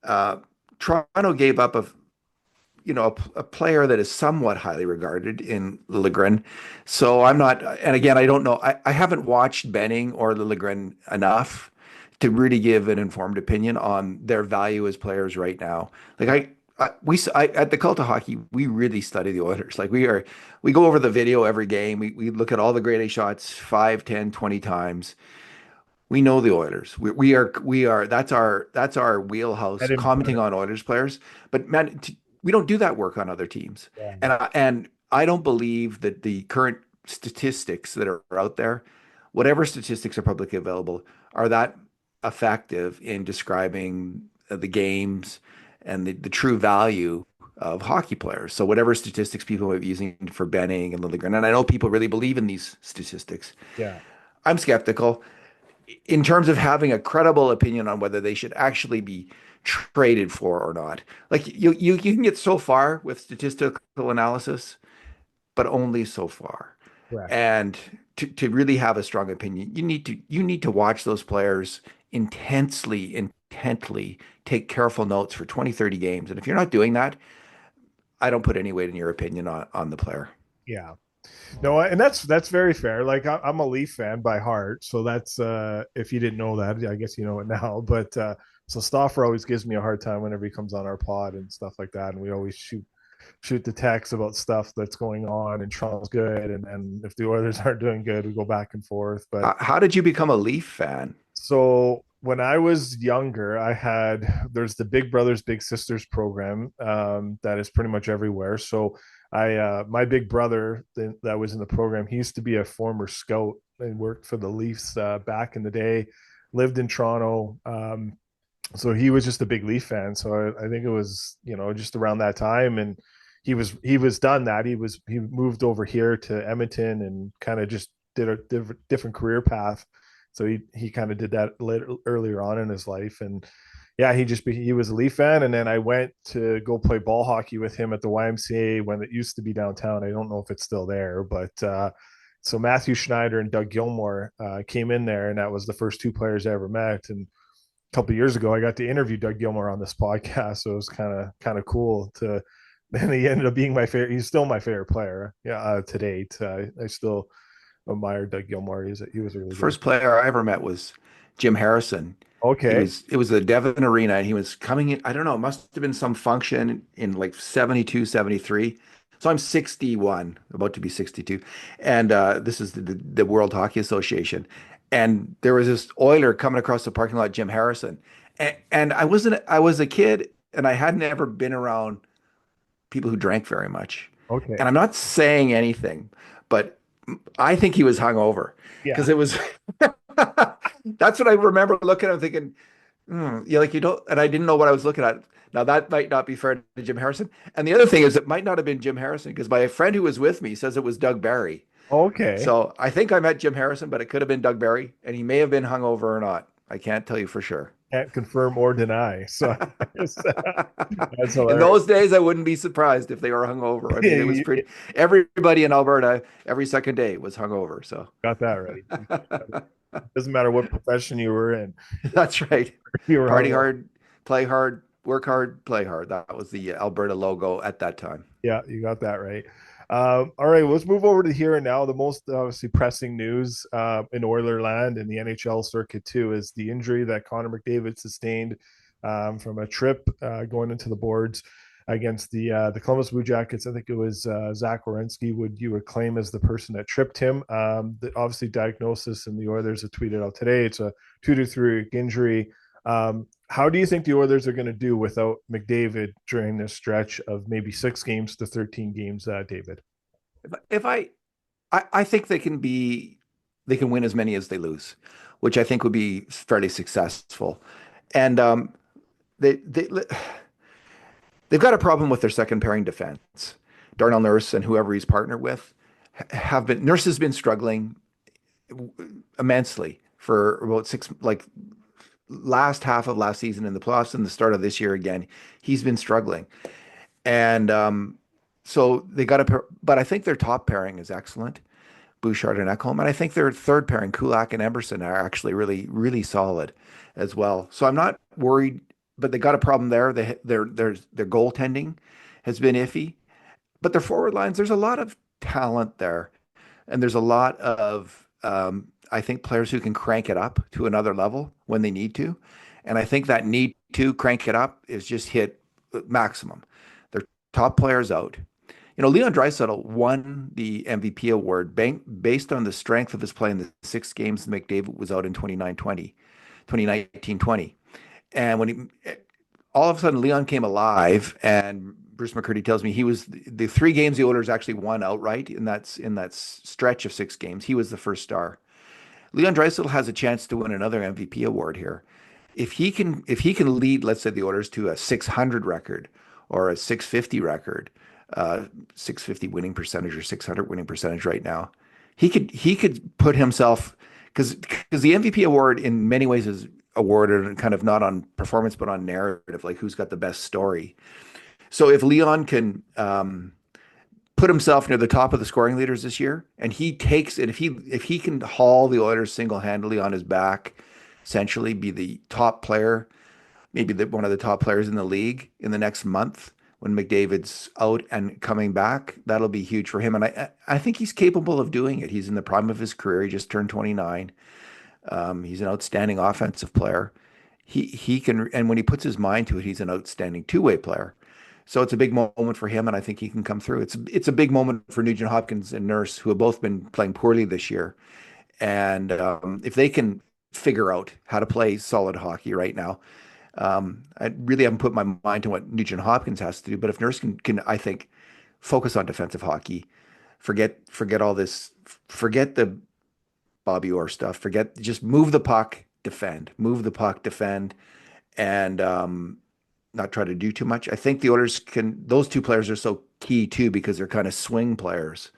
uh, Toronto gave up a player that is somewhat highly regarded in Liljegren. So I'm not, and again, I don't know. I haven't watched Benning or Liljegren enough to really give an informed opinion on their value as players right now. Like at the Cult of Hockey, we really study the Oilers. We go over the video every game. We look at all the grade A shots 5, 10, 20 times. We know the Oilers. We are that's our wheelhouse that input. commenting on Oilers players. But man, we don't do that work on other teams. Yeah, And I don't believe that the current statistics that are out there, whatever statistics are publicly available, are that effective in describing the games and the true value of hockey players. So whatever statistics people are using for Benning and Liljegren, and I know people really believe in these statistics. yeah, I'm skeptical in terms of having a credible opinion on whether they should actually be traded for or not. Like you can get so far with statistical analysis, but only so far. correct. And to really have a strong opinion, you need to watch those players intently, take careful notes for 20, 30 games. And if you're not doing that, I don't put any weight in your opinion on the player. Yeah. No, and that's very fair. Like I'm a Leaf fan by heart, so that's if you didn't know that, I guess you know it now. But so Stoffer always gives me a hard time whenever he comes on our pod and stuff like that, and we always shoot the text about stuff that's going on, and Toronto's good, and if the Oilers aren't doing good, we go back and forth. But How did you become a Leaf fan? so when I was younger, there's the Big Brothers Big Sisters program that is pretty much everywhere. So my big brother that was in the program, he used to be a former scout and worked for the Leafs back in the day, lived in Toronto. So he was just a big Leaf fan. So I think it was just around that time, and he was done that he moved over here to Edmonton and kind of just did a different career path. So he kind of did that later, earlier on in his life, and yeah, he was a Leaf fan, and then I went to go play ball hockey with him at the YMCA when it used to be downtown. I don't know if it's still there, but so Matthew Schneider and Doug Gilmore came in there, and that was the first two players I ever met. And a couple of years ago, I got to interview Doug Gilmore on this podcast, so it was kind of cool to. And he ended up being my favorite. He's still my favorite player, yeah, to date. I still admire Doug Gilmore. He was really good. First player I ever met was Jim Harrison. Okay, It was the Devon Arena, and he was coming in. I don't know, it must have been some function in like 72, 73. So I'm 61, about to be 62. And this is the World Hockey Association. And there was this Oiler coming across the parking lot, Jim Harrison. And I was a kid, and I hadn't ever been around people who drank very much. okay, And I'm not saying anything, but I think he was hungover Yeah. because it was. That's what I remember looking at him thinking, yeah, like you don't, and I didn't know what I was looking at. Now that might not be fair to Jim Harrison. And the other thing is, it might not have been Jim Harrison because my friend who was with me says it was Doug Barry. Okay. So I think I met Jim Harrison, but it could have been Doug Barry, and he may have been hungover or not. I can't tell you for sure. Can't confirm or deny. So that's In hilarious. those days, I wouldn't be surprised if they were hungover. I mean, it was pretty. Everybody in Alberta every second day was hungover. So Got that right. Doesn't matter what profession you were in. that's right. You were Party hungover. hard, play hard, work hard, play hard. That was the Alberta logo at that time. Yeah, you got that right. All right, let's move over to here and now. The most obviously pressing news in Oiler land and the NHL circuit too is the injury that Connor McDavid sustained from a trip going into the boards against the Columbus Blue Jackets. I think it was Zach Werenski would claim as the person that tripped him. The obviously diagnosis, and the Oilers have tweeted out today it's a 2 to 3 week injury. How do you think the Oilers are going to do without McDavid during this stretch of maybe 6 games to 13 games, David? If I think they can win as many as they lose, which I think would be fairly successful. And they've got a problem with their second pairing defense. Darnell Nurse and whoever he's partnered with have been. Nurse has been struggling immensely for about last half of last season in the playoffs and the start of this year again. He's been struggling, and so they got to. But I think their top pairing is excellent, Bouchard and Ekholm, and I think their third pairing, Kulak and Emerson, are actually really, really solid as well. So I'm not worried, but they got a problem there. Their goaltending has been iffy, but their forward lines, there's a lot of talent there, and there's a lot of I think players who can crank it up to another level when they need to, and I think that need to crank it up is just hit maximum. Their top players out. You know, Leon Draisaitl won the MVP award based on the strength of his play in the 6 games McDavid was out in 2019-20. And when all of a sudden Leon came alive, and Bruce McCurdy tells me he was the 3 games the Oilers actually won outright in that stretch of 6 games. He was the first star. Leon Draisaitl has a chance to win another MVP award here. If he can lead, let's say, the Oilers to a 600 record or a 650 record, 650 winning percentage or 600 winning percentage right now, he could put himself, because the MVP award in many ways is awarded kind of not on performance but on narrative, like who's got the best story. So if Leon can put himself near the top of the scoring leaders this year, and he takes it, if he can haul the Oilers single-handedly on his back, essentially be the top player, maybe one of the top players in the league in the next month when McDavid's out and coming back, that'll be huge for him. And I think he's capable of doing it. He's in the prime of his career. He just turned 29. He's an outstanding offensive player. He can, and when he puts his mind to it, he's an outstanding two-way player. So it's a big moment for him, and I think he can come through. It's a big moment for Nugent Hopkins and Nurse, who have both been playing poorly this year. And if they can figure out how to play solid hockey right now, I really haven't put my mind to what Nugent Hopkins has to do. But if Nurse can I think, focus on defensive hockey, forget all this, forget the Bobby Orr stuff, just move the puck, defend, and not try to do too much. I think the Oilers can. Those two players are so key too because they're kind of swing players.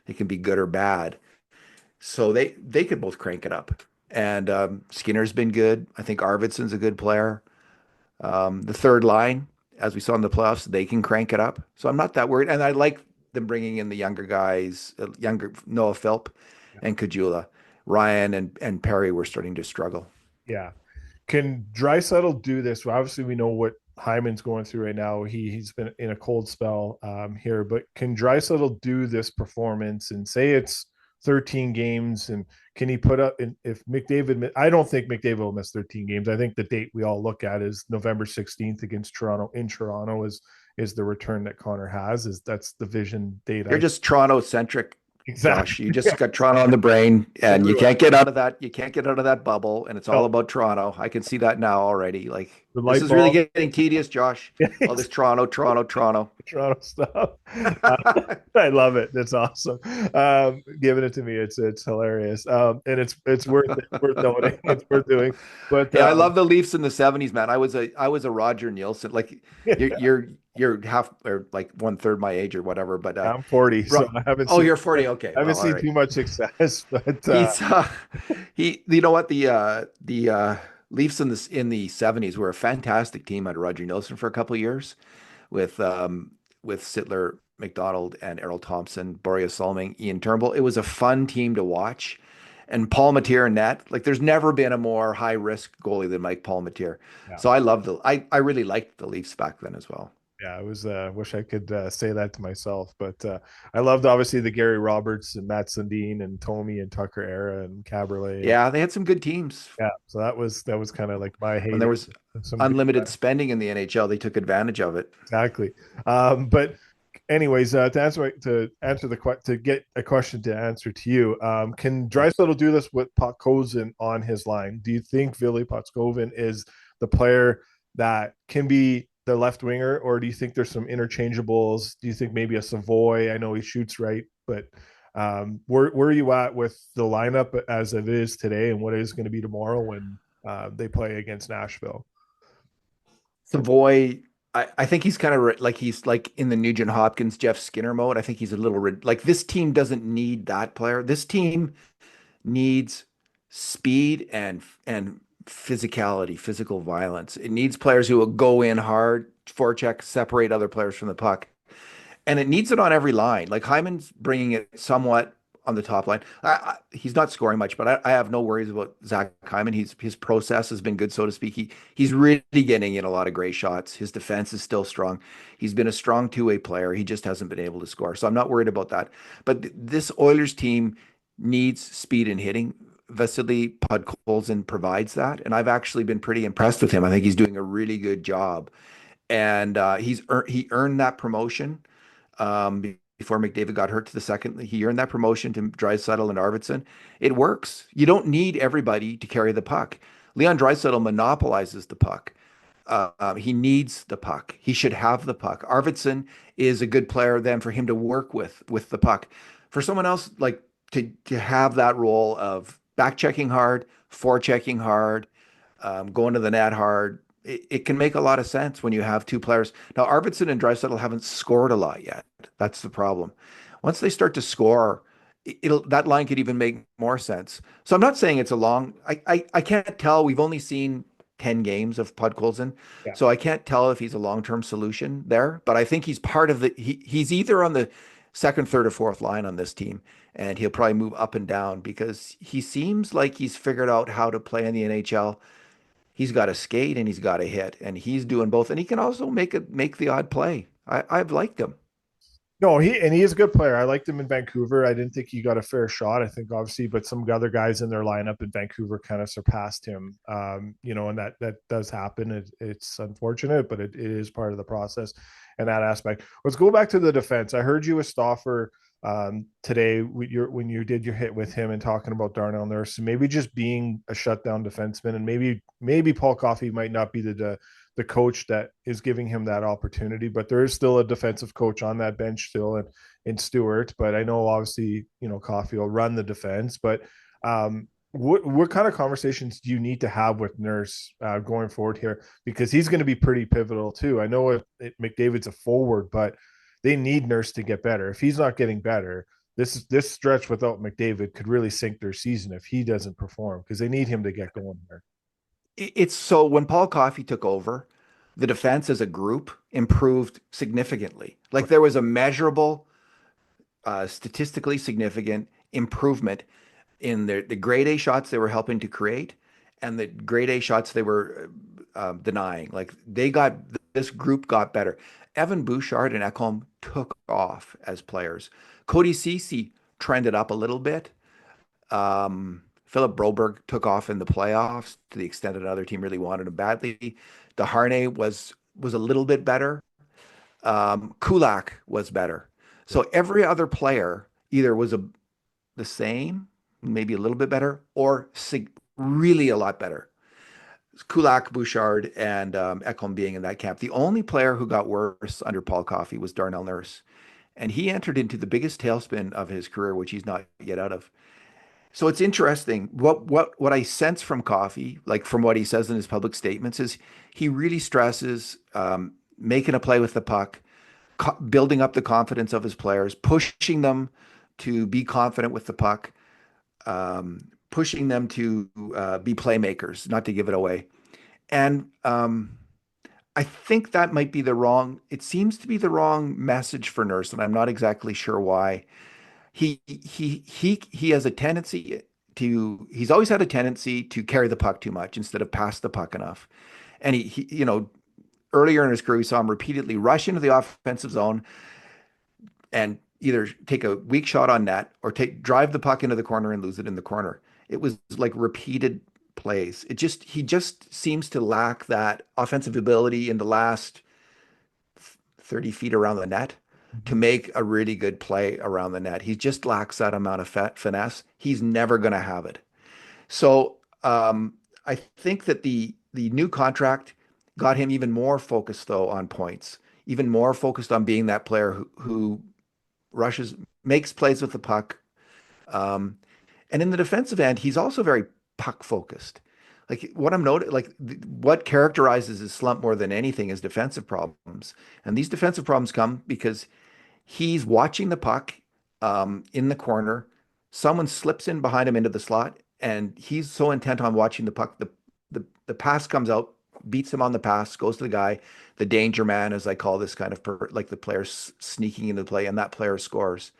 They can be good or bad, so they could both crank it up. And Skinner's been good. I think Arvidsson's a good player. The third line, as we saw in the playoffs, they can crank it up. So I'm not that worried. And I like them bringing in the younger guys, younger Noah Philp and Kajula. Ryan and Perry were starting to struggle. Yeah. Can Draisaitl do this? Well, obviously, we know what Hyman's going through right now. He's been in a cold spell here, but can Draisaitl do this performance and say it's 13 games, and can he put up, and if McDavid, I don't think McDavid will miss 13 games. I think the date we all look at is November 16th against Toronto in Toronto is the return that Connor has. That's the vision date. You're just Toronto centric. Exactly. Josh, you just got Toronto on the brain, and you can't get out of that. You can't get out of that bubble, and it's all about Toronto. I can see that now already. Like, the This light is really bulb. getting tedious, Josh. All this Toronto, Toronto, Toronto. Toronto stuff. I love it. It's awesome. Giving it to me, it's hilarious. And it's worth noting. It's worth doing. But Hey, I love the Leafs in the 70s, man. I was a Roger Nielsen. Like you're half or like one third my age or whatever. But I'm 40, so Ro- oh, you're 40. Okay, I haven't well, all seen right. too much success. But He's he. You know what the Leafs in the 70s were a fantastic team under Roger Nielsen for a couple of years with Sittler, McDonald, and Errol Thompson, Boreas Solming, Ian Turnbull. It was a fun team to watch. And Paul Matier and net, like there's never been a more high risk goalie than Mike Paul Matier. yeah, So I really liked the Leafs back then as well. yeah, I was wish I could say that to myself, but I loved obviously the Gary Roberts and Matt Sundin and Tommy and Tucker era and Caberlet and Yeah, they had some good teams. yeah, so that was kind of like my When there heyday. was Some good unlimited times. spending in the NHL, they took advantage of it. Exactly. But anyways, to get a question to answer to you, can Draisaitl do this with Potkozen on his line? Do you think Vili Potskoven is the player that can be the left winger, or do you think there's some interchangeables? Do you think maybe a Savoy? I know he shoots right, but where are you at with the lineup as it is today, and what it is going to be tomorrow when they play against Nashville? Savoy, I think he's kind of like he's like in the Nugent Hopkins, Jeff Skinner mode. I think he's a little like this team doesn't need that player. This team needs speed and physicality, physical violence. It needs players who will go in hard, forecheck, separate other players from the puck, and it needs it on every line. Like Hyman's bringing it somewhat on the top line. He's not scoring much, but I have no worries about Zach Hyman. His process has been good, so to speak. He's really getting in a lot of great shots. His defense is still strong. He's been a strong two-way player. He just hasn't been able to score, so I'm not worried about that. But this Oilers team needs speed and hitting. Vasily Podkolzin provides that, and I've actually been pretty impressed with him. I think he's doing a really good job, and he earned that promotion before McDavid got hurt to the second. He earned that promotion to Draisaitl and Arvidsson. It works. You don't need everybody to carry the puck. Leon Draisaitl monopolizes the puck. He needs the puck. He should have the puck. Arvidsson is a good player then for him to work with the puck. For someone else like to have that role of back checking hard, forechecking hard, going to the net hard, it can make a lot of sense when you have two players. Now, Arvidsson and Draisaitl haven't scored a lot yet. That's the problem. Once they start to score, it'll that line could even make more sense. So I'm not saying it's a long. I can't tell. We've only seen 10 games of Podkolzin, Yeah. so I can't tell if he's a long-term solution there. But I think he's part of the. He's either on the second, third, or fourth line on this team, and he'll probably move up and down because he seems like he's figured out how to play in the NHL. He's got to skate and he's got to hit, and he's doing both. And he can also make the odd play. I've liked him. No, he is a good player. I liked him in Vancouver. I didn't think he got a fair shot. I think obviously, but some other guys in their lineup in Vancouver kind of surpassed him. And that does happen. It's unfortunate, but it is part of the process and that aspect. Let's go back to the defense. I heard you with Stoffer today when you did your hit with him and talking about Darnell Nurse, and maybe just being a shutdown defenseman, and maybe Paul Coffey might not be the coach that is giving him that opportunity, but there is still a defensive coach on that bench still in Stewart. But I know obviously, Coffey will run the defense, but what kind of conversations do you need to have with Nurse going forward here? Because he's going to be pretty pivotal too. I know McDavid's a forward, but they need Nurse to get better. If he's not getting better, this stretch without McDavid could really sink their season if he doesn't perform, because they need him to get going there. It's so when Paul Coffey took over, the defense as a group improved significantly. Like there was a measurable, statistically significant improvement in the grade A shots they were helping to create and the grade A shots they were denying. Like this group got better. Evan Bouchard and Ekholm took off as players. Cody Ceci trended up a little bit. Philip Broberg took off in the playoffs to the extent that another team really wanted him badly. DeHarnay was a little bit better. Kulak was better. So every other player either was the same, maybe a little bit better, or really a lot better. Kulak, Bouchard, and Ekholm being in that camp. The only player who got worse under Paul Coffey was Darnell Nurse, and he entered into the biggest tailspin of his career, which he's not yet out of. So it's interesting. What I sense from Coffey, like from what he says in his public statements, is he really stresses making a play with the puck, building up the confidence of his players, pushing them to be confident with the puck, pushing them to be playmakers, not to give it away. And I think that might be the wrong, it seems to be the wrong message for Nurse, and I'm not exactly sure why. He has a tendency he's always had a tendency to carry the puck too much instead of pass the puck enough. And earlier in his career, we saw him repeatedly rush into the offensive zone and either take a weak shot on net or drive the puck into the corner and lose it in the corner. It was like repeated plays. He just seems to lack that offensive ability in the last 30 feet around the net to make a really good play around the net. He just lacks that amount of finesse. He's never going to have it. So I think that the new contract got him even more focused though on points, even more focused on being that player who rushes, makes plays with the puck. And in the defensive end, he's also very puck focused. Like what I'm noting, like what characterizes his slump more than anything is defensive problems. And these defensive problems come because he's watching the puck in the corner. Someone slips in behind him into the slot, and he's so intent on watching the puck. The pass comes out, beats him on the pass, goes to the guy, the danger man, as I call this kind of like the player sneaking into the play, and that player scores.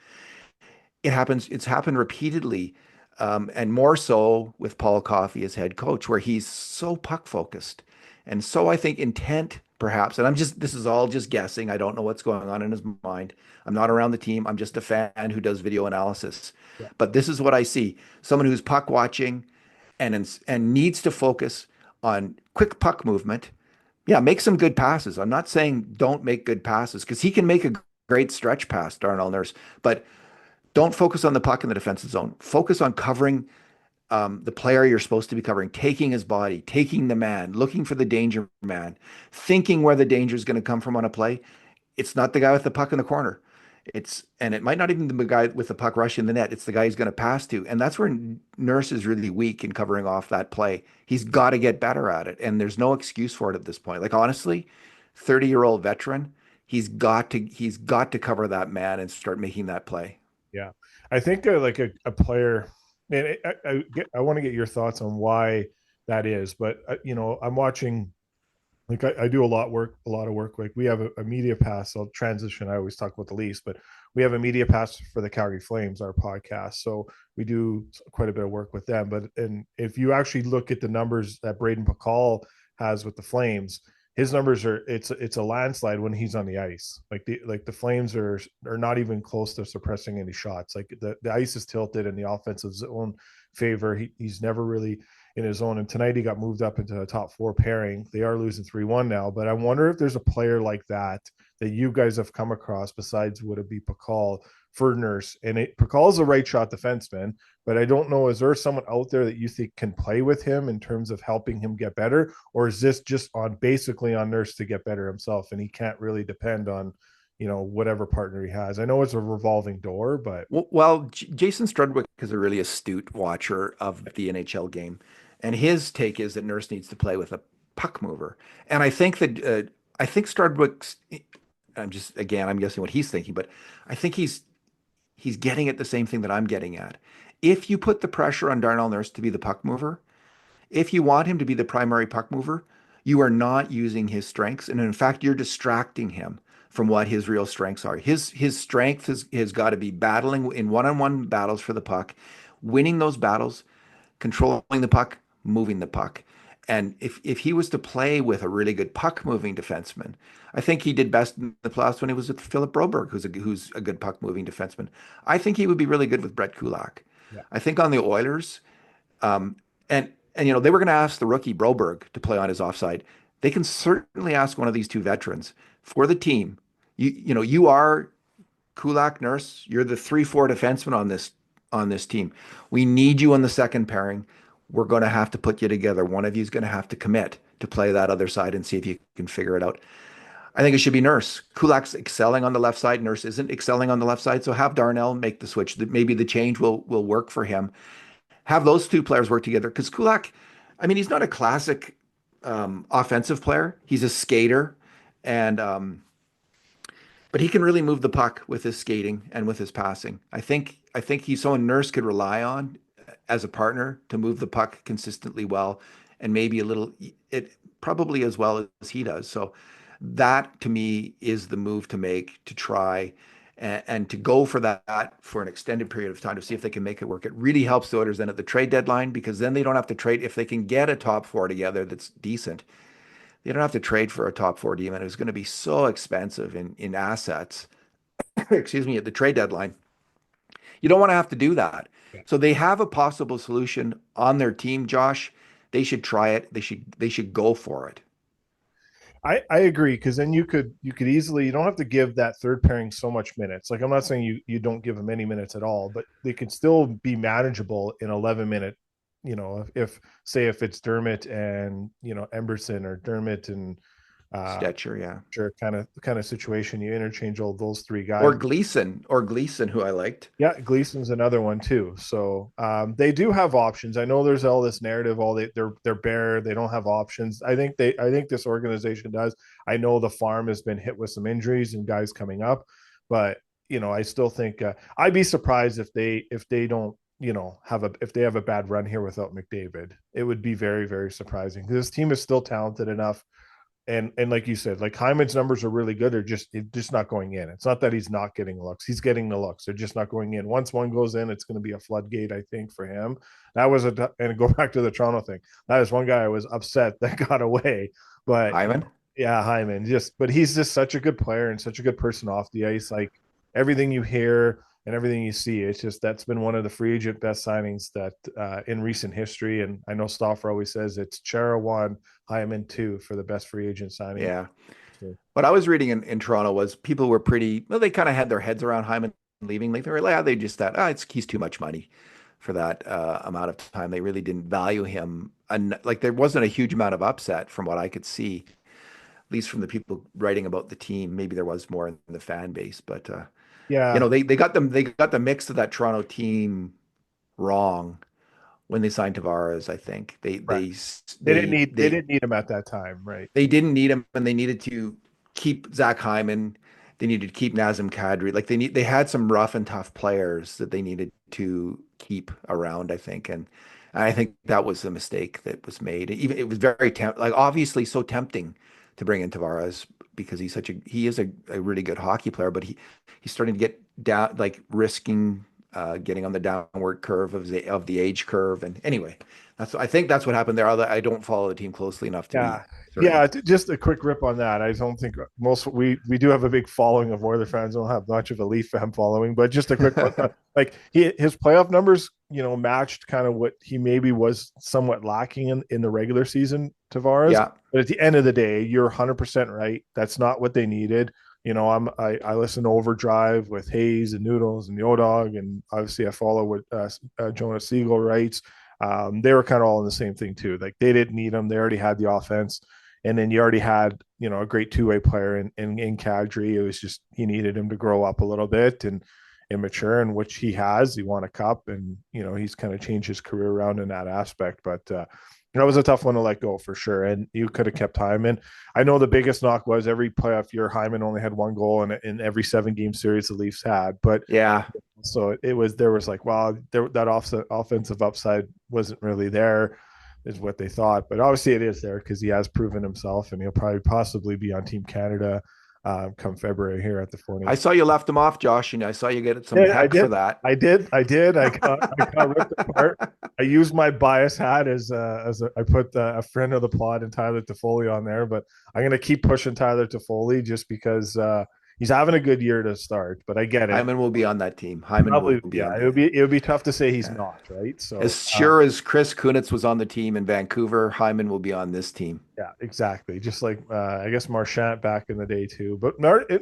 It happens. It's happened repeatedly, and more so with Paul Coffey as head coach, where he's so puck focused, and so I think intent perhaps. And this is all just guessing. I don't know what's going on in his mind. I'm not around the team. I'm just a fan who does video analysis. Yeah. But this is what I see: someone who's puck watching, and needs to focus on quick puck movement. Yeah, make some good passes. I'm not saying don't make good passes because he can make a great stretch pass, Darnell Nurse, but don't focus on the puck in the defensive zone. Focus on covering the player you're supposed to be covering, taking his body, taking the man, looking for the danger man, thinking where the danger is going to come from on a play. It's not the guy with the puck in the corner. And it might not even be the guy with the puck rushing the net. It's the guy he's going to pass to. And that's where Nurse is really weak in covering off that play. He's got to get better at it. And there's no excuse for it at this point. Like honestly, 30-year-old veteran, he's got to cover that man and start making that play. Yeah, I think like a player, and I want to get your thoughts on why that is. But I'm watching. Like I do a lot of work. Like we have a media pass. I'll transition. I always talk about the Leafs, but we have a media pass for the Calgary Flames, our podcast. So we do quite a bit of work with them. And if you actually look at the numbers that Braden Pakal has with the Flames, his numbers it's a landslide when he's on the ice. Like the Flames are not even close to suppressing any shots. Like the ice is tilted in the offensive zone favor. He's never really in his own. And tonight he got moved up into a top four pairing. They are losing 3-1 now, but I wonder if there's a player like that you guys have come across besides would it be Pakal for Nurse. And Pakal's a right shot defenseman, but I don't know, is there someone out there that you think can play with him in terms of helping him get better? Or is this just basically on Nurse to get better himself and he can't really depend on whatever partner he has? I know it's a revolving door, but Well, Jason Strudwick is a really astute watcher of the NHL game, and his take is that Nurse needs to play with a puck mover. And I think Strudwick's. I'm guessing what he's thinking, but I think he's getting at the same thing that I'm getting at. If you put the pressure on Darnell Nurse to be the puck mover, if you want him to be the primary puck mover, you are not using his strengths, and in fact, you're distracting him from what his real strengths are. His strength has got to be battling in one-on-one battles for the puck, winning those battles, controlling the puck, moving the puck. And if he was to play with a really good puck moving defenseman, I think he did best in the playoffs when he was with Philip Broberg, who's a good puck moving defenseman. I think he would be really good with Brett Kulak. yeah. I think on the Oilers, um, and they were going to ask the rookie Broberg to play on his offside. They can certainly ask one of these two veterans for the team. You are Kulak, Nurse. You're the 3-4 defenseman on this team. We need you on the second pairing. we're going to have to put you together. One of you is going to have to commit to play that other side and see if you can figure it out. I think it should be Nurse. Kulak's excelling on the left side. Nurse isn't excelling on the left side. So have Darnell make the switch. Maybe the change will work for him. Have those two players work together because Kulak, I mean, he's not a classic offensive player. He's a skater, and but he can really move the puck with his skating and with his passing. I think he's someone Nurse could rely on as a partner to move the puck consistently well, and maybe a little it probably as well as he does. So that to me is the move to make to try and to go for that for an extended period of time to see if they can make it work. It really helps the Oilers then at the trade deadline because then they don't have to trade if they can get a top four together that's decent. They don't have to trade for a top four demon. It's going to be so expensive in assets. Excuse me, at the trade deadline. You don't want to have to do that. So they have a possible solution on their team, Josh. They should try it. They should go for it. I agree because then you could easily you don't have to give that third pairing so much minutes. Like I'm not saying you don't give them any minutes at all, but they could still be manageable in 11-minute. If say if it's Dermott and Emberson or Dermott and Stetcher, yeah. sure kind of situation, you interchange all those three guys. Or Gleason, who I liked. Yeah, Gleason's another one too. So they do have options. I know there's all this narrative, they're bare, they don't have options. I think this organization does. I know the farm has been hit with some injuries and guys coming up, but I still think I'd be surprised if they don't if they have a bad run here without McDavid. It would be very, very surprising. This team is still talented enough. And like you said, like Hyman's numbers are really good. They're just not going in. It's not that he's not getting looks. He's getting the looks. They're just not going in. Once one goes in, it's going to be a floodgate, I think, for him. And go back to the Toronto thing. That is one guy I was upset that got away. But Hyman? yeah, Hyman. But he's just such a good player and such a good person off the ice. Like everything you hear and everything you see, it's just that's been one of the free agent best signings that in recent history. And I know Stauffer always says it's Chara 1, Hyman 2 for the best free agent signing. Yeah. So, What I was reading in Toronto was people were pretty, well, they kind of had their heads around Hyman leaving. Like they were like, they just thought, he's too much money for that amount of time. They really didn't value him. And like there wasn't a huge amount of upset from what I could see, at least from the people writing about the team. Maybe there was more in the fan base, but yeah, they got the mix of that Toronto team wrong when they signed Tavares. I think they right. they They didn't they need they they didn't need him at that time, right? they didn't need him, and they needed to keep Zach Hyman. They needed to keep Nazem Kadri. Like they had some rough and tough players that they needed to keep around. I think, and I think that was the mistake that was made. Even it was very like obviously so tempting to bring in Tavares because he is a really good hockey player, but he's starting to get down, like risking getting on the downward curve of the age curve. And anyway, I think that's what happened there. Although I don't follow the team closely enough to be Yeah. certain. Yeah, just a quick rip on that. I don't think we do have a big following of Oilers fans. We don't have much of a Leaf fan following, but just a quick one. Like his playoff numbers, matched kind of what he maybe was somewhat lacking in the regular season, Tavares. Yeah, But at the end of the day, you're 100% right. That's not what they needed. I listen to Overdrive with Hayes and Noodles and Yodog, and obviously I follow what Jonas Siegel writes. They were kind of all in the same thing too. Like they didn't need him. They already had the offense. And then you already had, a great two-way player in Kadri. It was just he needed him to grow up a little bit and mature, and which he has. He won a cup, and he's kind of changed his career around in that aspect. But it was a tough one to let go for sure. And you could have kept Hyman. I know the biggest knock was every playoff year Hyman only had one goal in every 7-game series the Leafs had. But yeah. so there was like, wow, that offensive upside wasn't really there, is what they thought. But obviously it is there because he has proven himself, and he'll probably possibly be on Team Canada come February here at the 40. I saw you left him off, Josh, and I saw you get some Yeah, I heck for did. that. I did. I got ripped apart. I used my bias hat I put a friend of the pod and Tyler Toffoli on there, but I'm gonna keep pushing Tyler Toffoli just because he's having a good year to start. But I get it. Hyman will be on that team. Hyman Probably, will be yeah. on. It would be tough to say he's Yeah. not, right? So As sure as Chris Kunitz was on the team in Vancouver, Hyman will be on this team. yeah, exactly. Just like I guess Marchand back in the day too. But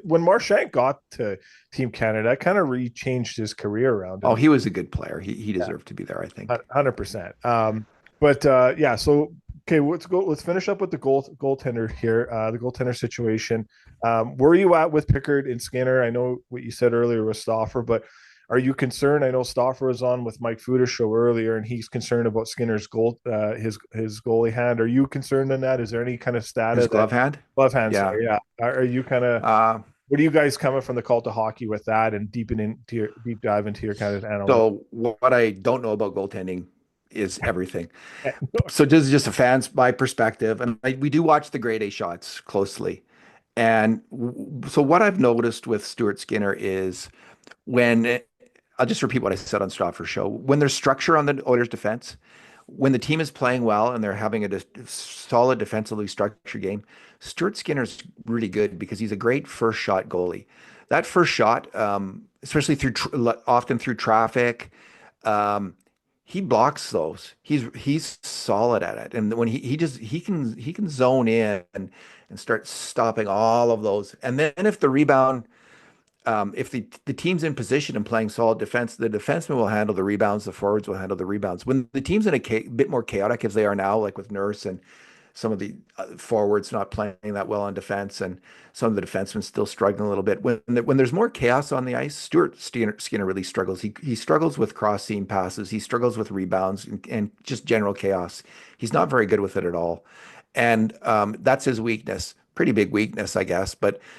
when Marchand got to Team Canada, it kind of changed his career around. Oh, he was a good player. He deserved to be there, I think. 100%. But yeah, so okay, let's go. Let's finish up with the goaltender here. The goaltender situation. Where are you at with Pickard and Skinner? I know what you said earlier with Stoffer, but are you concerned? I know Stoffer was on with Mike Fuda's show earlier, and he's concerned about Skinner's his goalie hand. Are you concerned in that? Is there any kind of His status that glove hand. glove hand? Yeah. Sorry, yeah. Are you kind of Uh, what are you guys coming from the cult of hockey with that and deep dive into your kind of analytics? so what I don't know about goaltending is everything. So this is just a fan's my perspective, and we do watch the grade A shots closely. And so what I've noticed with Stuart Skinner is when I'll just repeat what I said on Stoffer's show. When there's structure on the Oilers defense, when the team is playing well and they're having a solid defensively structured game, Stuart Skinner's really good because he's a great first shot goalie. That first shot, especially often through traffic, um, he blocks those. He's solid at it, and when he can zone in and start stopping all of those. And then if the rebound if the team's in position and playing solid defense, the defenseman will handle the rebounds, the forwards will handle the rebounds. When the team's in a bit more chaotic as they are now, like with Nurse and some of the forwards not playing that well on defense, and some of the defensemen still struggling a little bit. When there's more chaos on the ice, Skinner really struggles. He struggles with cross seam passes. He struggles with rebounds and just general chaos. He's not very good with it at all, and that's his weakness. Pretty big weakness, I guess.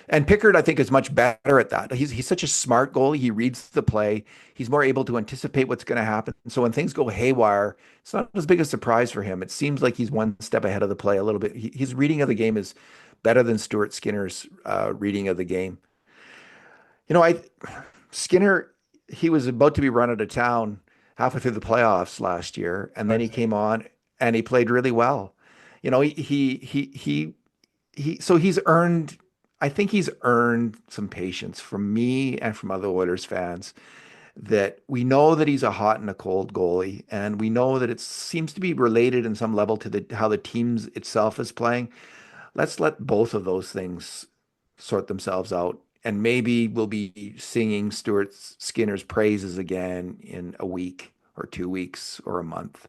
And Pickard, I think, is much better at that. He's such a smart goalie. He reads the play. He's more able to anticipate what's going to happen. So when things go haywire, it's not as big a surprise for him. It seems like he's one step ahead of the play a little bit. His reading of the game is better than Stuart Skinner's reading of the game. You know, Skinner, he was about to be run out of town halfway through the playoffs last year, and then he came on and he played really well. You know, so he's earned, I think he's earned some patience from me and from other Oilers fans, that we know that he's a hot and a cold goalie, and we know that it seems to be related in some level to how the teams itself is playing. Let's let both of those things sort themselves out. And maybe we'll be singing Stuart Skinner's praises again in a week or 2 weeks or a month.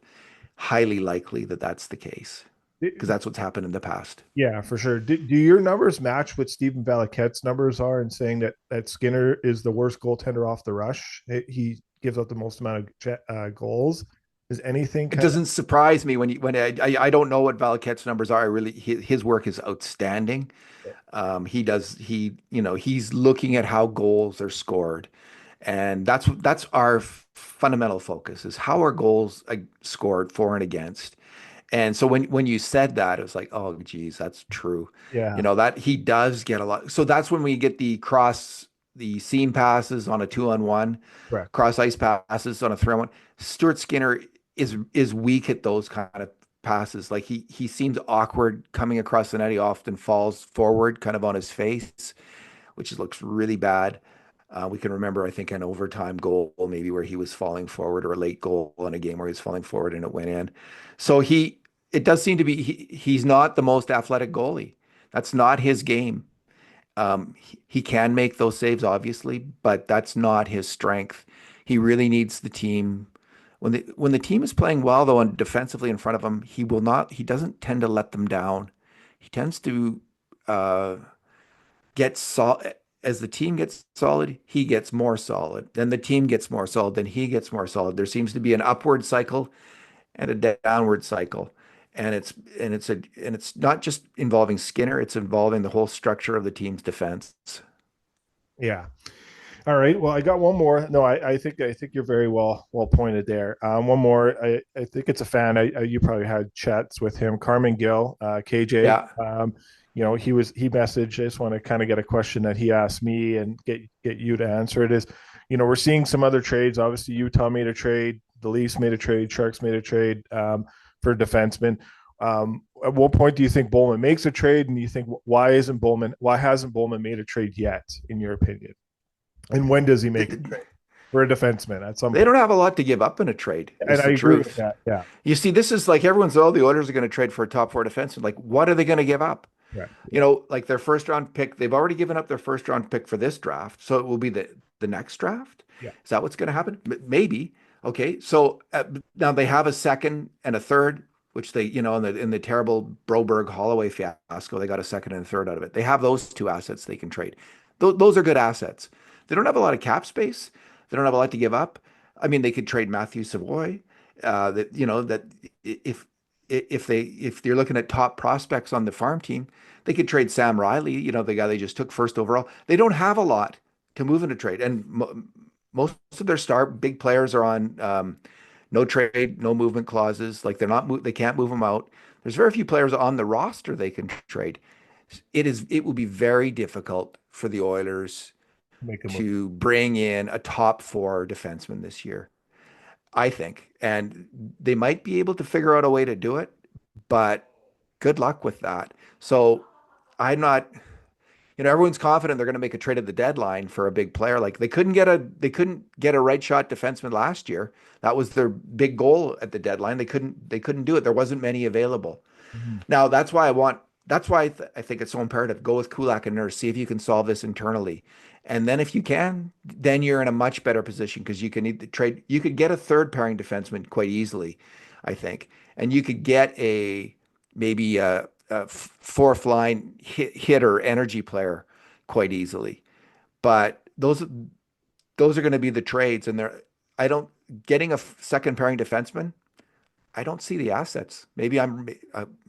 Highly likely that that's the case because that's what's happened in the past. Yeah, for sure. Do your numbers match what Stephen Valiquette's numbers are in saying that Skinner is the worst goaltender off the rush? He gives up the most amount of goals. Is anything It kind of doesn't surprise me when I don't know what Valiquette's numbers are. I really his work is outstanding. He's looking at how goals are scored, and that's our fundamental focus is how are goals scored for and against. And so when you said that, it was like, oh, geez, that's true. yeah, That he does get a lot. So that's when we get the seam passes on a 2-on-1, correct. cross ice passes on a 3-on-1. Stuart Skinner is weak at those kind of passes. Like he seems awkward coming across the net. He often falls forward, kind of on his face, which looks really bad. We can remember, I think, an overtime goal, maybe where he was falling forward, or a late goal in a game where he was falling forward and it went in. So it does seem to be, he's not the most athletic goalie. That's not his game. He can make those saves, obviously, but that's not his strength. He really needs the team. When the team is playing well, though, and defensively in front of him, he doesn't tend to let them down. He tends to uh, get solid. As the team gets solid, he gets more solid. Then the team gets more solid. Then he gets more solid. There seems to be an upward cycle and a downward cycle, and it's not just involving Skinner. It's involving the whole structure of the team's defense. Yeah. All right. Well, I got one more. No, I think you're very well pointed there. One more. I think it's a fan. You probably had chats with him, Carmen Gill, KJ. Yeah, He messaged. I just want to kind of get a question that he asked me and get you to answer it. Is, we're seeing some other trades. Obviously, Utah made a trade. The Leafs made a trade. Sharks made a trade for defensemen. At what point do you think Bowman makes a trade? And you think why hasn't Bowman made a trade yet, in your opinion? And when does he make a trade for a defenseman at some they point? don't have a lot to give up in a trade, And is I the agree with truth. that. Yeah. You see, this is like everyone's, oh, the Oilers are going to trade for a top four defenseman. Like, what are they going to give up? Right. Like their first round pick, they've already given up their first round pick for this draft. So it will be the next draft. Yeah. Is that what's going to happen? Maybe. Okay, so now they have a second and a third, which they, in the terrible Broberg Holloway fiasco, they got a second and a third out of it. They have those two assets they can trade. Those are good assets. They don't have a lot of cap space. They don't have a lot to give up. I mean, they could trade Matthew Savoy. That if they're looking at top prospects on the farm team, they could trade Sam Riley. The guy they just took first overall. They don't have a lot to move in a trade, and most of their star big players are on no trade, no movement clauses. Like they can't move them out. There's very few players on the roster they can trade. It will be very difficult for the Oilers Make a move. to bring in a top four defenseman this year, I think. And they might be able to figure out a way to do it, but good luck with that. So I'm not, everyone's confident they're going to make a trade at the deadline for a big player. Like they couldn't get a right shot defenseman last year. That was their big goal at the deadline. They couldn't do it. There wasn't many available. Mhm. Now that's why I think it's so imperative. Go with Kulak and Nurse. See if you can solve this internally. And then if you can, then you're in a much better position because you can either trade, you could get a third pairing defenseman quite easily, I think. And you could get maybe a fourth line hitter energy player quite easily. But those are going to be the trades, and they're I don't getting a second pairing defenseman. I don't see the assets. Maybe I'm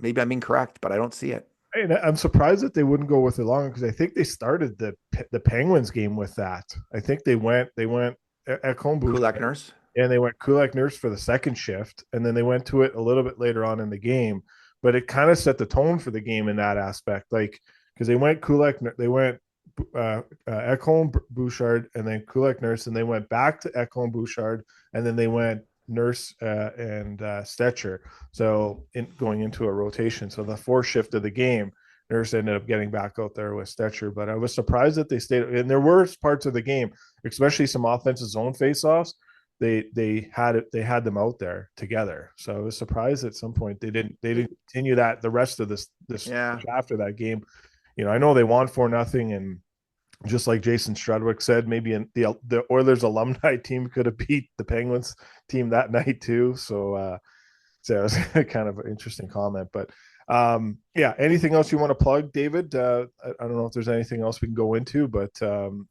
incorrect, but I don't see it. And I'm surprised that they wouldn't go with it longer because I think they started the Penguins game with that. I think they went Ekholm Kulak Bouchard Nurse. and they went Kulak Nurse for the second shift, and then they went to it a little bit later on in the game. But it kind of set the tone for the game in that aspect, like because they went Ekholm Bouchard and then Kulak Nurse, and they went back to Ekholm Bouchard, and then they went Nurse and Stetcher. So going into a rotation, so the fourth shift of the game, Nurse ended up getting back out there with Stetcher. But I was surprised that they stayed. And there were parts of the game, especially some offensive zone faceoffs. They had them out there together. So I was surprised at some point they didn't continue that the rest of this Yeah. after that game. I know they won 4-0, and just like Jason Strudwick said, maybe the Oilers alumni team could have beat the Penguins team that night too. So it was kind of an interesting comment. But yeah, anything else you want to plug, David? I don't know if there's anything else we can go into, but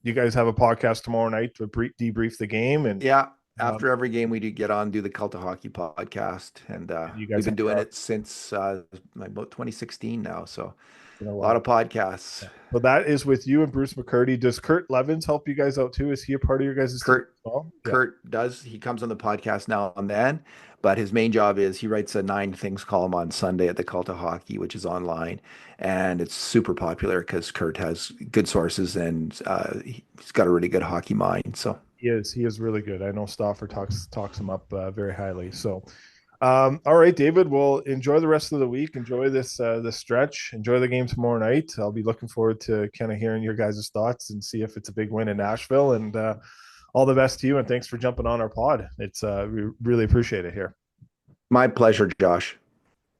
you guys have a podcast tomorrow night to debrief the game, and Yeah. um, After every game, we do the Cult of Hockey podcast, and you we've guys been have doing it since about 2016 now. So been a a lot while. of podcasts. So that is with you and Bruce McCurdy. Does Kurt Levins help you guys out too? Is he a part of your guys' team Kurt as well? Yeah. Kurt does. He comes on the podcast now and then, but his main job is he writes a Nine Things column on Sunday at the Cult of Hockey, which is online, and it's super popular because Kurt has good sources and he's got a really good hockey mind. So He is really good. I know Stauffer talks him up very highly. So all right, David. Well, enjoy the rest of the week. Enjoy this stretch. Enjoy the game tomorrow night. I'll be looking forward to kind of hearing your guys' thoughts and see if it's a big win in Nashville. And all the best to you. And thanks for jumping on our pod. It's we really appreciate it here. my pleasure, Josh.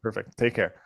Perfect. Take care.